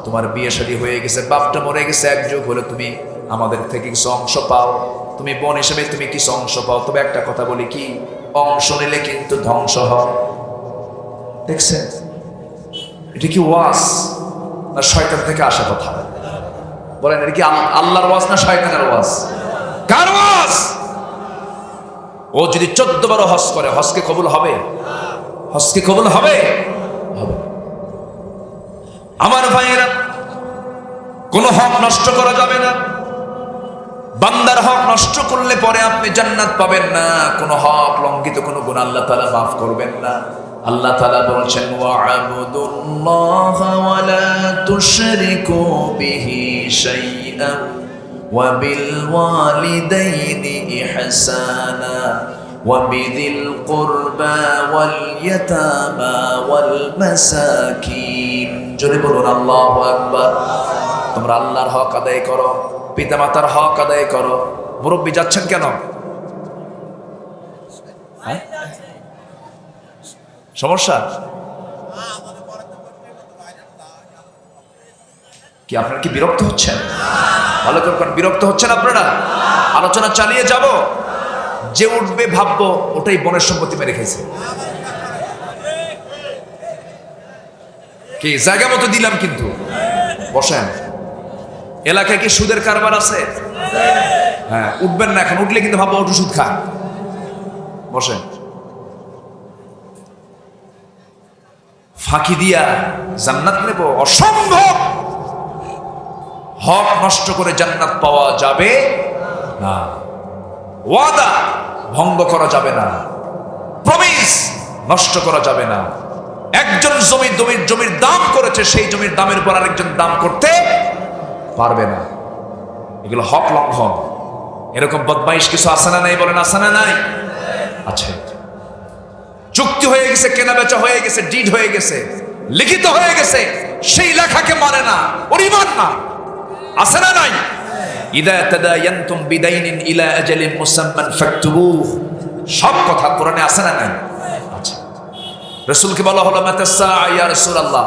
তোমার বিয়ে শাদী হয়ে গেছে, বাপটা মরে গেছে, এক যুগ হলে তুমি আমাদের থেকে কিছু অংশ পাও, তুমি বোন হিসেবে তুমি কিছু অংশ পাও। তবে একটা কথা বলি, কি অংশ নিলে কিন্তু ধ্বংস হয়। দেখছেন, এটা কি ওয়াজ না শয়তান থেকে আসা কথা? বলেন, এটা কি আল্লাহর ওয়াজ না শয়তানের ওয়াজ? কার ওয়াজ? ও যদি 14 বার হজ করে, হজকে কবুল হবে? হজকে কবুল হবে? হবে। আমার ভাইয়েরা, কোন হক নষ্ট করা যাবে না। বান্দার হক নষ্ট করলে পরে আপনি জান্নাত পাবেন না। কোন হক লঙ্ঘিত, কোন গুনাহ আল্লাহ তাআলা মাফ করবেন না। আল্লাহ তাআলা বলেছেন, ওয়া'বুদুল্লাহা ওয়া লা তুশরিকু বিহি শাইআন ওয়া বিল ওয়ালিদাইনি ইহসানা ওয়া বিযিল কুরবা ওয়াল ইয়াতামা ওয়াল মাসাকিন। জোরে বলুন আল্লাহু আকবার। তোমরা আল্লাহর হক আদায় করো, পিতামাতার হক আদায় করো। মুরব্বী যাচ্ছেন কেন? সমস্যা কি? আপনারা কি বিরক্ত হচ্ছেন? ভালো করে বিরক্ত হচ্ছেন আপনারা? আলোচনা চালিয়ে যাব। যে উঠবে ভাববো ওটাই বোনের সম্পত্তি মেরে খেয়েছে। কি জায়গা মতো দিলাম, কিন্তু বসেন। এলাকায় কি সুদের কারবার আছে? হ্যাঁ, উঠবেন না এখন, উঠলে কিন্তু ভাববো ওটু সুদ খান। বসেন। ফাঁকি দিয়া জান্নাত নেব? অসম্ভব। হক নষ্ট করে জান্নাত পাওয়া যাবে না। ওয়াদা ভঙ্গ করা যাবে না, প্রমিস নষ্ট করা যাবে না। একজন জমির দাম করেছে, সেই জমির দামের উপর আরেকজন দাম করতে পারবে না। এগুলো হক লঙ্ঘন। এরকম বদমাইশ কিছু আছে না নাই? বলেন আছে না নাই? আচ্ছা, চুক্তি হয়ে গেছে, কেনা বেচা হয়ে গেছে, ডিড হয়ে গেছে, লিখিত হয়ে গেছে, সেই লেখাকে মানে না, ওর ঈমান না। আছে না নাই? ইদা তাদায়ানতুম বিদাইনিন ইলা আজালিন মুসাম্মান ফাকতুবুহ, সব কথা কোরআনে আছে না নাই? আচ্ছা, রাসূলকে বলা হলো মাতাসা ইয়া রাসূলুল্লাহ,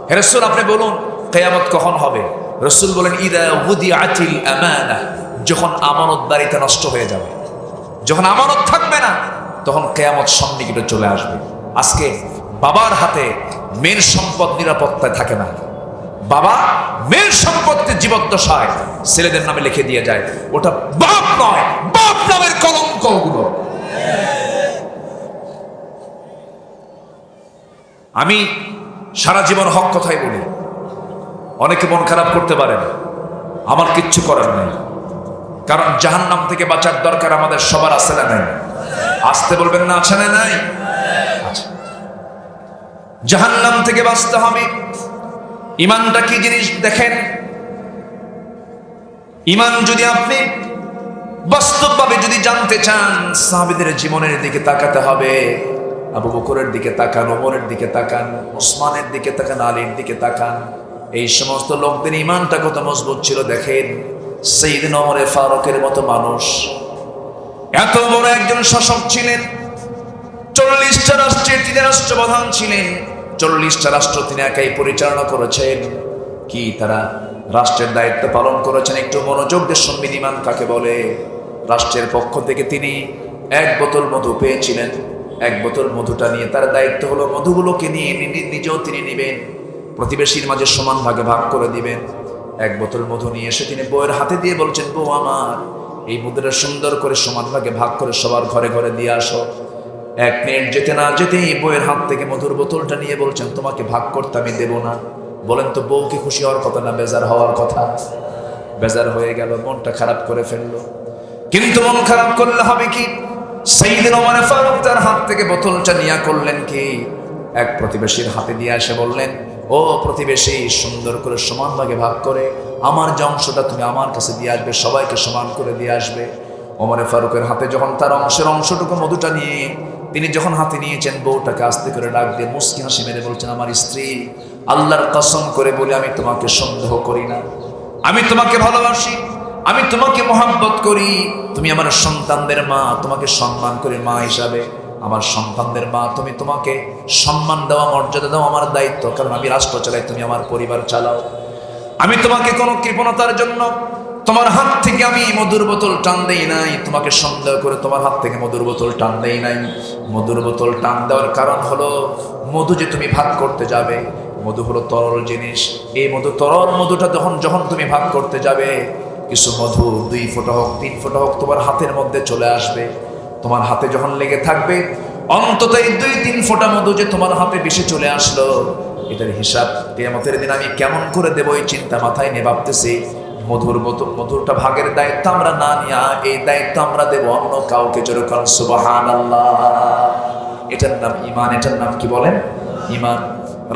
হে রাসূল আপনি বলুন কিয়ামত কখন হবে? রাসূল বলেন ইদা উদিআতিল আমানা, যখন আমানতদারিতা নষ্ট হয়ে যাবে, যখন আমানত থাকবে না, তখন কিয়ামত সন্নিকটে চলে আসবে। আজকে বাবার হাতে মেয়ের সম্পদ নিরাপত্তায় থাকে না, বাবা মেয়ের সম্পত্তি জীবদ্দশায় ছেলেদের নামে লিখে দিয়ে যায়, ওটা বাপ নয়, বাপ নামের কলঙ্ক ওগুলো। আমি সারা জীবন হক কথাই বলি, অনেকে মন খারাপ করতে পারেন, আমার কিচ্ছু করার নেই, কারণ জাহান্নাম থেকে বাঁচার দরকার আমাদের সবার আছে না নাই? আসতে বলবেন না, আছে না নাই? আচ্ছা, জাহান্নাম থেকে বাঁচতে হবে। ঈমানটা কি জিনিস দেখেন, ঈমান যদি আপনি বাস্তবভাবে যদি জানতে চান, সাহাবীদের জীবনের দিকে তাকাতে হবে। আবু বকরের দিকে তাকান, ওমরের দিকে তাকান, ওসমানের দিকে তাকান, আলীর দিকে তাকান। এই সমস্ত লোকদের ঈমানটা কত মজবুত ছিল দেখেন। সাইয়েদনা ওমর ফারুকের মতো মানুষ, এত বড় একজন শাসক ছিলেন, 40টা রাষ্ট্রের তিনি রাষ্ট্রপ্রধান ছিলেন, 40টা রাষ্ট্র তিনি একাই পরিচালনা করেছেন। কি তারা রাষ্ট্রের দায়িত্ব পালন করেছেন? একটু মনোযোগ দিয়ে শুনবেন ঈমান কাকে বলে। রাষ্ট্রের পক্ষ থেকে তিনি 1 বোতল মধু পেয়েছিলেন, 1 বোতল মধুটা নিয়ে তার দায়িত্ব হলো মধুগুলোকে নিয়ে নিজেও তিনি নেবেন, প্রতিবেশীর মাঝে সমান ভাগে ভাগ করে দিবেন। 1 বোতল মধু নিয়ে এসে তিনি বউয়ের হাতে দিয়ে বলছেন, বউ আমার, এই মধুটা সুন্দর করে সমান ভাগে ভাগ করে সবার ঘরে ঘরে দিয়ে আসো। 1 মিনিট যেতে না যেতেই বউয়ের হাত থেকে মধুর বোতলটা নিয়ে বলছেন, তোমাকে ভাগ করতে আমি দেব না। বলেন তো, বউকে খুশি হওয়ার কথা না বেজার হওয়ার কথা? বেজার হয়ে গেল, মনটা খারাপ করে ফেললো। কিন্তু মন খারাপ করলে হবে কি? সাইয়েদনা ওমর ফারুক তার হাত থেকে বোতলটা নিয়ে করলেন কি, এক প্রতিবেশীর হাতে দিয়ে এসে বললেন, ও প্রতিবেশী, সুন্দর করে সমান ভাগে ভাগ করে আমার যে অংশটা তুমি আমার কাছে দিয়ে আসবে, সবাইকে সমান করে দিয়ে আসবে। ওমর ফারুকের হাতে যখন তার অংশটুকু মধুটা নিয়ে তিনি যখন হাতে নিয়েছেন, বউটাকে আস্তে করে ডাক দিয়ে মুস্কি হাসি মেরে বলছেন, আমার স্ত্রী, আল্লাহর কসম করে বলি আমি তোমাকে সন্দেহ করি না, আমি তোমাকে ভালোবাসি, আমি তোমাকে মহব্বত করি, তুমি আমার সন্তানদের মা, তোমাকে সম্মান করি মা হিসাবে। আমার সন্তানদের মা তুমি, তোমাকে সম্মান দেওয়া, মর্যাদা দেওয়া আমার দায়িত্ব, কারণ আমি রাষ্ট্র চালাই, তুমি আমার পরিবার চালাও। আমি তোমাকে কোনো কৃপণতার জন্য তোমার হাত থেকে আমি মধুর বোতল টান দেই নাই, তোমাকে সন্দেহ করে তোমার হাত থেকে মধুর বোতল টান দেই নাই। মধুর বোতল টান দেওয়ার কারণ হলো, মধু যে তুমি ভাগ করতে যাবে, মধু হলো তরল জিনিস, এই মধু তরল মধুটা যখন তুমি ভাগ করতে যাবে, কিছু মধু 2 ফোঁটা হোক 3 ফোঁটা হোক তোমার হাতের মধ্যে চলে আসবে। তোমার হাতে যখন লেগে থাকবে, অন্তত এই 2-3 ফোঁটা মধু যে তোমার হাতে বেশি চলে আসলো, এটার হিসাব কিয়ামতের দিন আমি কেমন করে দেবো, এই চিন্তা মাথায় নিয়ে ভাবতেছি। মধুরটা ভাগের দায়িত্ব আমরা না নিয়ে এই দায়িত্ব আমরা দেব অন্য কাউকে। যেরকম সুবহানাল্লাহ, এটার নাম ঈমান। এটার নাম কি বলেন? ঈমান।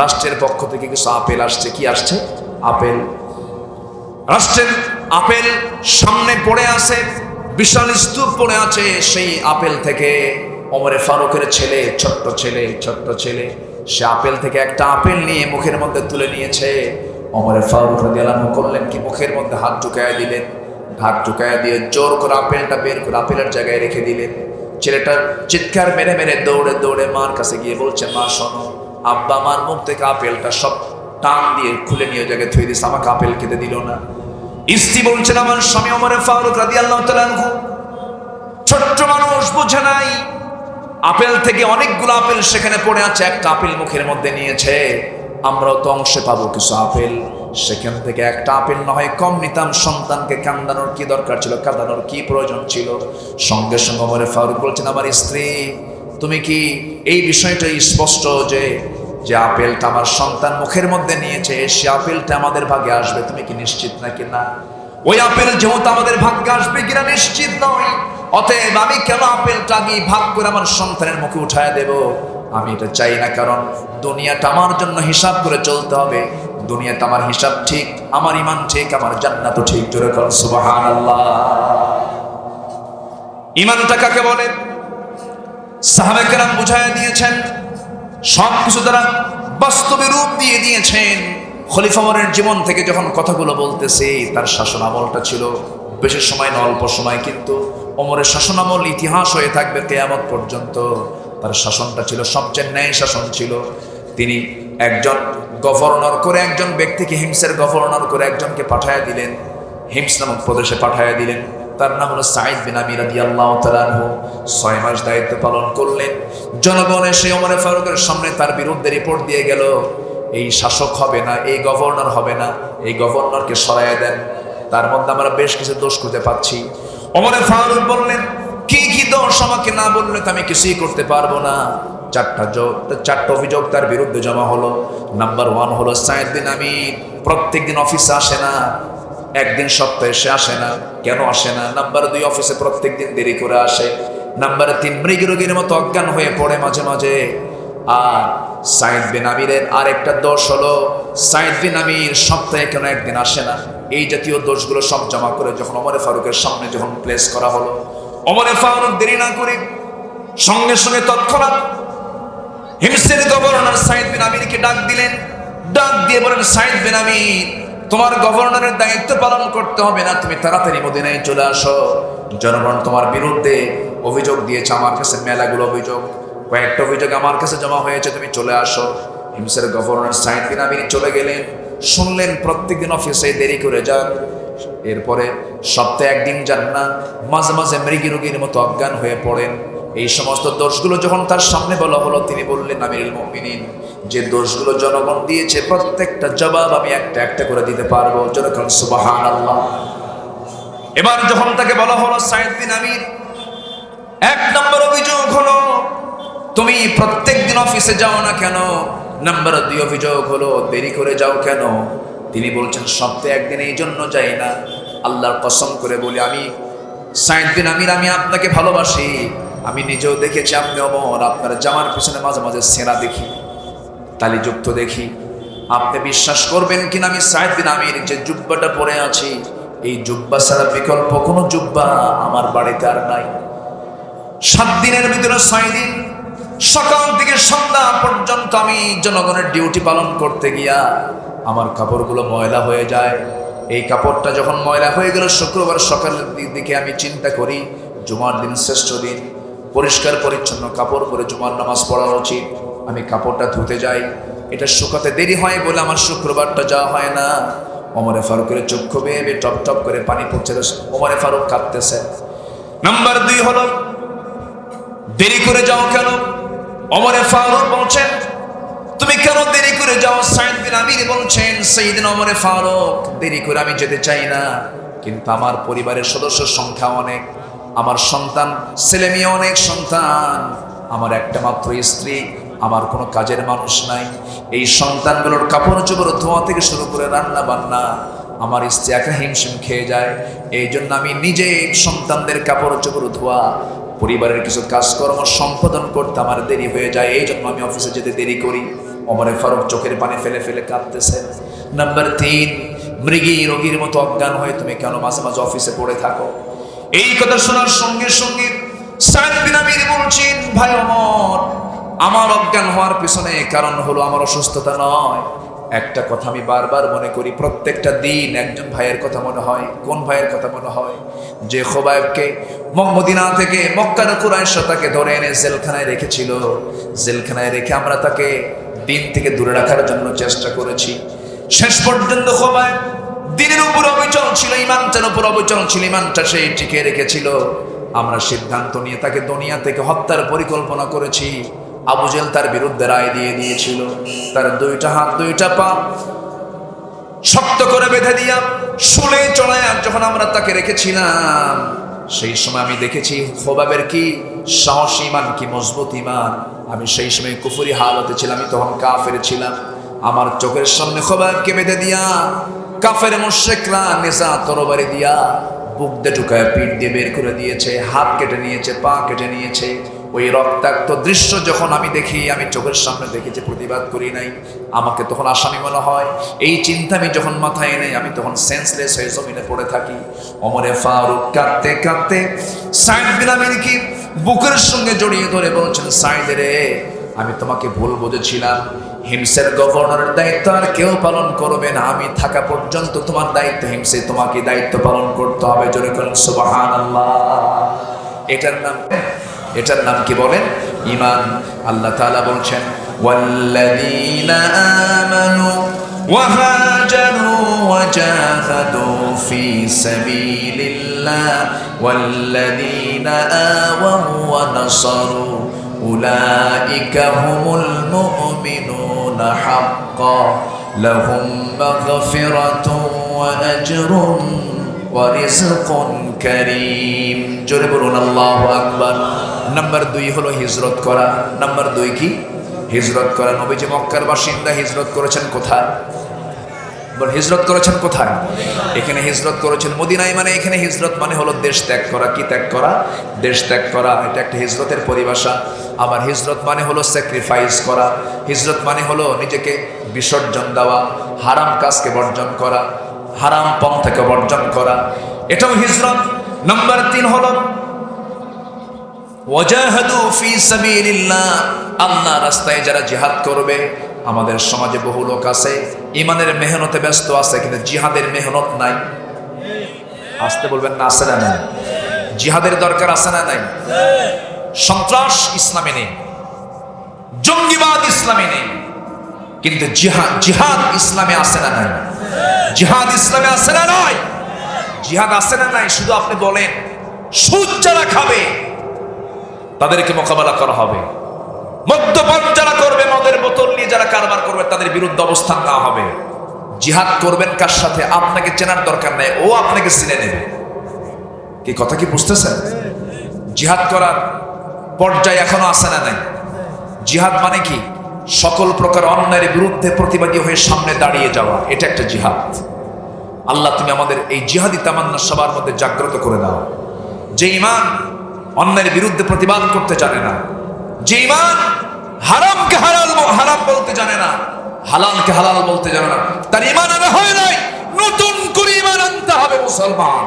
রাষ্ট্রের পক্ষ থেকে কিছু আপেল আসছে। কি আসছে? আপেল। রাষ্ট্রের আপেল সামনে পড়ে আছে, বিশাল স্তূপ পড়ে আছে। সেই আপেল থেকে ওমর ফারুকের ছেলে, ছোট্ট ছেলে, সে আপেল থেকে একটা আপেল নিয়ে মুখের মধ্যে তুলে নিয়েছে। ওমর ফারুক রাদিয়াল্লাহু আনহু করলেন কি, মুখের মধ্যে হাত ঢুকায় দিলেন, হাত ঢুকায় দিয়ে জোর করে আপেলটা বের করে আপেলের জায়গায় রেখে দিলেন। ছেলেটা চিৎকার মেরে মেরে দৌড়ে দৌড়ে মার কাছে গিয়ে বলছে, মা শোনো, আব্বা আমার মুখ থেকে আপেলটা সব টান দিয়ে খুলে নিয়ে জায়গায় থুয়ে দিস, আমাকে আপেল খেতে দিল না। স্ত্রী বলছেন, আমার স্বামী ওমর ফারুক রাদিয়াল্লাহু তাআলা আনহু ছোট্ট মানুষ, বুঝে নাই, আপেল থেকে অনেকগুলো আপেল সেখানে পড়ে আছে, একটা আপেল মুখের মধ্যে নিয়েছে, আমরাও তো অংশে পাবো কিছু আপেল, সেখান থেকে একটা আপেল না হয় কম নিতাম। সন্তানকে কান্দানোর কি দরকার ছিল, কাঁদানোর কি প্রয়োজন ছিল? সঙ্গে সঙ্গে ওমর ফারুক বলছেন, আমার স্ত্রী, তুমি কি এই বিষয়টা স্পষ্ট যে আপেলটা আমার সন্তান মুখের মধ্যে নিয়েছে, সে আপেলটা আমাদের ভাগে আসবে, তুমি কি নিশ্চিত নাকি না? ওই আপেল যেহেতু আমাদের ভাগ্যে আসবে কিনা নিশ্চিত নয়, অতএব আমি কেন আপেলটা আগে ভাগ করে আমার সন্তানের মুখে উঠায় দেব? আমি এটা চাই না, কারণ দুনিয়াটা আমার জন্য হিসাব করে চলতে হবে। দুনিয়াটা আমার হিসাব ঠিক, আমার ঈমান ঠিক, আমার জান্নাতও ঠিক। জোরে বলুন সুবহানাল্লাহ। ইমানটা কাকে বলে সাহাবায়ে কেরাম বুঝায় দিয়েছেন, সব কিছু দ্বারা বাস্তবে রূপ দিয়ে দিয়েছেন। খলিফা ওমরের জীবন থেকে যখন কথাগুলো বলতেছে, তার শাসন আমলটা ছিল বেশি সময় না, অল্প সময়, কিন্তু ওমরের শাসন আমল ইতিহাস হয়ে থাকবে কিয়ামত পর্যন্ত। তার শাসনটা ছিল সবচেয়ে ন্যায় শাসন ছিল। তিনি একজন গভর্নর করে একজন ব্যক্তিকে, হিমসের গভর্নর করে একজনকে পাঠায়া দিলেন, হিমস নামক প্রদেশে পাঠায়া দিলেন। তার নাম হলো সাঈদ বিন আবি রাদিয়াল্লাহু তাআলা আনহু। 6 মাস দায়িত্ব পালন করলেন। জনগণ এসে ওমর ফারুকের সামনে তার বিরুদ্ধে রিপোর্ট দিয়ে গেল, এই শাসক হবে না, এই গভর্নর হবে না, এই গভর্নরকে সরাইয়া দেন। তার মধ্যে আমরা বেশ কিছু দোষ খুঁজে পাচ্ছি। ওমর ফারুক বললেন, কি কি দোষ আমাকে না বললে তো আমি কিছুই করতে পারবো না। চারটা অভিযোগ তার বিরুদ্ধে জমা হলো। নাম্বার 1 হলো সাঈদ বিন আমির প্রত্যেকদিন অফিসে আসে না, একদিন সপ্তাহে সে আসে না। কেন আসে না? নাম্বার 2, অফিসে প্রত্যেকদিন দেরি করে আসে। নাম্বার 3, মৃগ রোগীর মতো অজ্ঞান হয়ে পড়ে মাঝে মাঝে। আর সাঈদ বিন আমিরের আরেকটা দোষ হলো, সাঈদ বিন আমির সপ্তাহে কেন একদিন আসে না। এই জাতীয় দোষগুলো সব জমা করে যখন ওমর ফারুকের সামনে যখন প্লেস করা হলো, ওমর ফারুক দেরি না করে সঙ্গে সঙ্গে তৎক্ষণাৎ হিমসের গভর্নর সাঈদ বিন আমিরকে ডাক দিলেন। ডাক দিয়ে বলেন, সাঈদ বিন আমির, তোমার গভর্নরের দায়িত্ব পালন করতে হবে না, তুমি তাড়াতাড়ি মদিনায় চলে আসো। জনগণ তোমার বিরুদ্ধে অভিযোগ দিয়েছে, আমার কাছে মেলাগুলো অভিযোগ, কয়েকটা অভিযোগ আমার কাছে জমা হয়েছে, তুমি চলে আসো। হিমসের গভর্নর সাঈদ বিন আমির চলে গেলেন। শুনলেন প্রত্যেকদিন অফিসে দেরি করে যান, এরপরে সপ্তাহে একদিন যান না, মাঝে মাঝে মৃগী রোগীর মতো অজ্ঞান হয়ে পড়েন। এই সমস্ত দোষগুলো যখন তার সামনে বলা হলো, তিনি বললেন, আমিরুল মুমিনিন, যে দোষগুলো জনগণ দিয়েছে প্রত্যেকটা জবাব আমি একটা একটা করে দিতে পারবো। জনগণ সুবহানাল্লাহ। এবার যখন তাকে বলা হলো, সাঈদ বিন আমির, 1 নম্বর অভিযোগ হলো তুমি প্রত্যেকদিন অফিসে যাও না কেন। নাম্বার 2 অভিযোগ হলো দেরি করে যাও কেন। তিনি বলছেন, সপ্তাহে একদিন এই জন্য যাই না, আল্লাহর কসম করে বলি, আমি সাঈদ বিন আমির, আমি আপনাকে ভালোবাসি। আমি নিজেও দেখেছি আপনি ওমর, আপনার জামার পিছনে মাঝে মাঝে সেনা দেখি, তালিযুক্ত দেখি। আপনি বিশ্বাস করবেন কিনা, আমি সাঈদ বিন আমির যে জুব্বাটা পরে আছি, এই জুব্বা ছাড়া বিকল্প কোনো জুব্বা আমার বাড়িতে আর নাই। 7 দিনের ভিতরে 6 দিন সকাল থেকে সন্ধ্যা পর্যন্ত আমি জনগণের ডিউটি পালন করতে গিয়া আমার কাপড়গুলো ময়লা হয়ে যায়। এই কাপড়টা যখন ময়লা হয়ে গেল, শুক্রবার সকালের দিকে আমি চিন্তা করি, জুমার দিন শ্রেষ্ঠ দিন, পরিষ্কার পরিচ্ছন্ন কাপড় পরে জুমার নামাজ পড়া উচিত। আমি কাপড়টা ধুতে যাই, এটা শুকাতে দেরি হয় বলে আমার শুক্রবারটা যাওয়া হয় না। ওমর ফারুকের চক্ষু বেয়ে টপ টপ করে পানি পড়ছে, ওমর ফারুক কাঁদতেছে। নাম্বার 2 হলো দেরি করে যাও কেন। ওমর ফারুক বলছেন, তুমি কেন দেরি করে যাও। সাঈদ বিন আমির বলছেন, সাইয়েদনা ওমর ফারুক, দেরি করে আমি যেতে চাই না, কিন্তু আমার পরিবারের সদস্যের সংখ্যা অনেক, আমার সন্তান ছেলে মেয়ে অনেক সন্তান, আমার একটা মাত্র স্ত্রী, আমার কোনো কাজের মানুষ নাই। এই সন্তানগুলোর কাপড় চোপড় ধোয়া থেকে শুরু করে রান্না বান্না আমার স্ত্রী একা হিমশিম খেয়ে যায়। এই জন্য আমি নিজে সন্তানদের কাপড় চোপড় ধোয়া, পরিবারের কিছু কাজকর্ম সম্পাদন করতে আমার দেরি হয়ে যায়, এই জন্য আমি অফিসে যেতে দেরি করি। ওমর ফারুক চোখের পানি ফেলে ফেলে কাঁদতেছে। নাম্বার 3, মৃগী রোগীর মতো অজ্ঞান হয়ে তুমি কেন মাঝে মাঝে অফিসে পড়ে থাকো। এই কথা শোনার সঙ্গে সঙ্গে সাঈদ বিন আমির বলছেন, ভাই ওমর, আমার অজ্ঞান হওয়ার পিছনে কারণ হলো আমার অসুস্থতা নয়। একটা কথা আমি বারবার মনে করি, প্রত্যেকটা দিন একজন ভাইয়ের কথা মনে হয়। কোন ভাইয়ের কথা মনে হয়? যে খোবাইবকে মদিনা থেকে মক্কার কুরাইশ তাকে ধরে এনে জেলখানায় রেখেছিল। জেলখানায় রেখে আমরা তাকে দিন থেকে দূরে রাখার জন্য চেষ্টা করেছি। শেষ পর্যন্ত খোবাইব দিনের উপর অবিচল ছিল, ইমানটার উপর অবিচল ছিল, ইমানটা সেই টিকে রেখেছিল। আমরা সিদ্ধান্ত নিয়ে তাকে দুনিয়া থেকে হত্যার পরিকল্পনা করেছি। আবু জেল তার বিরুদ্ধে রায় দিয়ে দিয়েছিল। তার 2টা হাত 2টা পা শক্ত করে বেঁধে দিয়া শুলে চড়ায় যখন আমরা তাকে রেখেছিলাম, সেই সময় আমি দেখেছি খোবাবের কি সাহস ইমান, কি মজবুত ইমান। আমি সেই সময় কুফরি হালতে ছিলাম, আমি তখন কাফের ছিলাম। আমার চোখের সামনে খোবাবকে বেঁধে দিয়া কাফের মুশরিকরা নেজা তরবারি দিয়া বুক দিয়ে ঢুকায় পিঠ দিয়ে বের করে দিয়েছে, হাত কেটে নিয়েছে, পা কেটে নিয়েছে। ওই রক্তাক্ত দৃশ্য যখন আমি দেখি, আমি চোখের সামনে দেখি যে প্রতিবাদ করি নাই, আমাকে তখন আসামি মনে হয়। এই চিন্তা আমি যখন মাথায় নেই, আমি তখন সেন্সলেস হয়ে জমিনে পড়ে থাকি। ওমরে ফারুক কাঁদতে কাঁদতে সাইদ বিন আমিরকে বুকের সঙ্গে জড়িয়ে ধরে বলছেন, সাইদ রে, আমি তোমাকে ভুল বুঝেছিলাম। হিমসের গভর্নরের দায়িত্ব আর কেউ পালন করবে না, আমি থাকা পর্যন্ত তোমার দায়িত্ব হিমসে, তোমাকে দায়িত্ব পালন করতে হবে। জোরে করেন সুবহানাল্লাহ। এটার নাম কি বলেন? ঈমান। আল্লাহ তাআলা বলছেন, ওয়াল্লাযীনা আমানু ওয়া হাজারু ওয়া জাহাদু ফি সাবিলিল্লাহ ওয়াল্লাযীনা আওয়াউ ওয়া নাসারু উলাইকা হুমুল মুমিনুনা হাক্কান লাহুম মাগফিরাতুন ওয়া আজরুন ওয়া রিজকুন কারীম। জোরে বলুন আল্লাহু আকবার। নাম্বার 2 হলো হিজরত করা। নাম্বার 2 কি? হিজরত করা। নবীজি মক্কার বাসিন্দা, হিজরত করেছেন কোথায়? হিজরত করেছেন কোথায়? এখানে হিজরত করেছেন মদিনায়। মানে এখানে হিজরত মানে হলো দেশ ত্যাগ করা। কি ত্যাগ করা? দেশ ত্যাগ করা। এটা একটা হিজরতের পরিভাষা। আবার হিজরত মানে হলো স্যাক্রিফাইস করা। হিজরত মানে হলো নিজেকে বিসর্জন দেওয়া, হারাম কাজকে বর্জন করা, হারাম পন্থাকে বর্জন করা, এটাও হিজরত। নাম্বার 3 হলো ওয়াজাহাদু ফি সাবিলিল্লাহ, আল্লাহ রাস্তায় যারা জিহাদ করবে। আমাদের সমাজে বহু লোক আছে ইমানের মেহনতে ব্যস্ত আছে, কিন্তু জিহাদের মেহনত নাই। আসতে বলবেন না, আছে না নাই? জিহাদের দরকার আছে না নাই? সন্ত্রাস ইসলামে নেই, জঙ্গিবাদ ইসলামে নেই, কিন্তু জিহাদ ইসলামে আছে না নাই? জিহাদ ইসলামে আছে না নাই? জিহাদ আছে না নাই? শুধু আপনি বলেন, সুদ যারা খাবে তাদেরকে মোকাবেলা করা হবে, মদ্যপান যারা করবে, মদের বোতল নিয়ে যারা কারবার করবে তাদের বিরুদ্ধে অবস্থান নেওয়া হবে। জিহাদ করবেন কার সাথে? আপনাকে চেনার দরকার নাই, ও আপনাকে চিনে নেবে। কি কথা কি বুঝতেছেন? জিহাদ করার পর্যায়ে এখনো আছে না নাই? জিহাদ মানে কি? সকল প্রকার অন্যায়ের বিরুদ্ধে প্রতিবাদী হয়ে সামনে দাঁড়িয়ে যাওয়া, এটা একটা জিহাদ। আল্লাহ তুমি আমাদের এই জিহাদি তামান্না সবার মধ্যে জাগ্রত করে দাও। যে ঈমান অন্যের বিরুদ্ধে প্রতিবাদ করতে জানে না, যে ঈমান হারামকে হারাম বলতে জানে না, হালালকে হালাল বলতে জানে না, তার ঈমান আর হয় নাই। নতুন করে ঈমান আনতে হবে মুসলমান।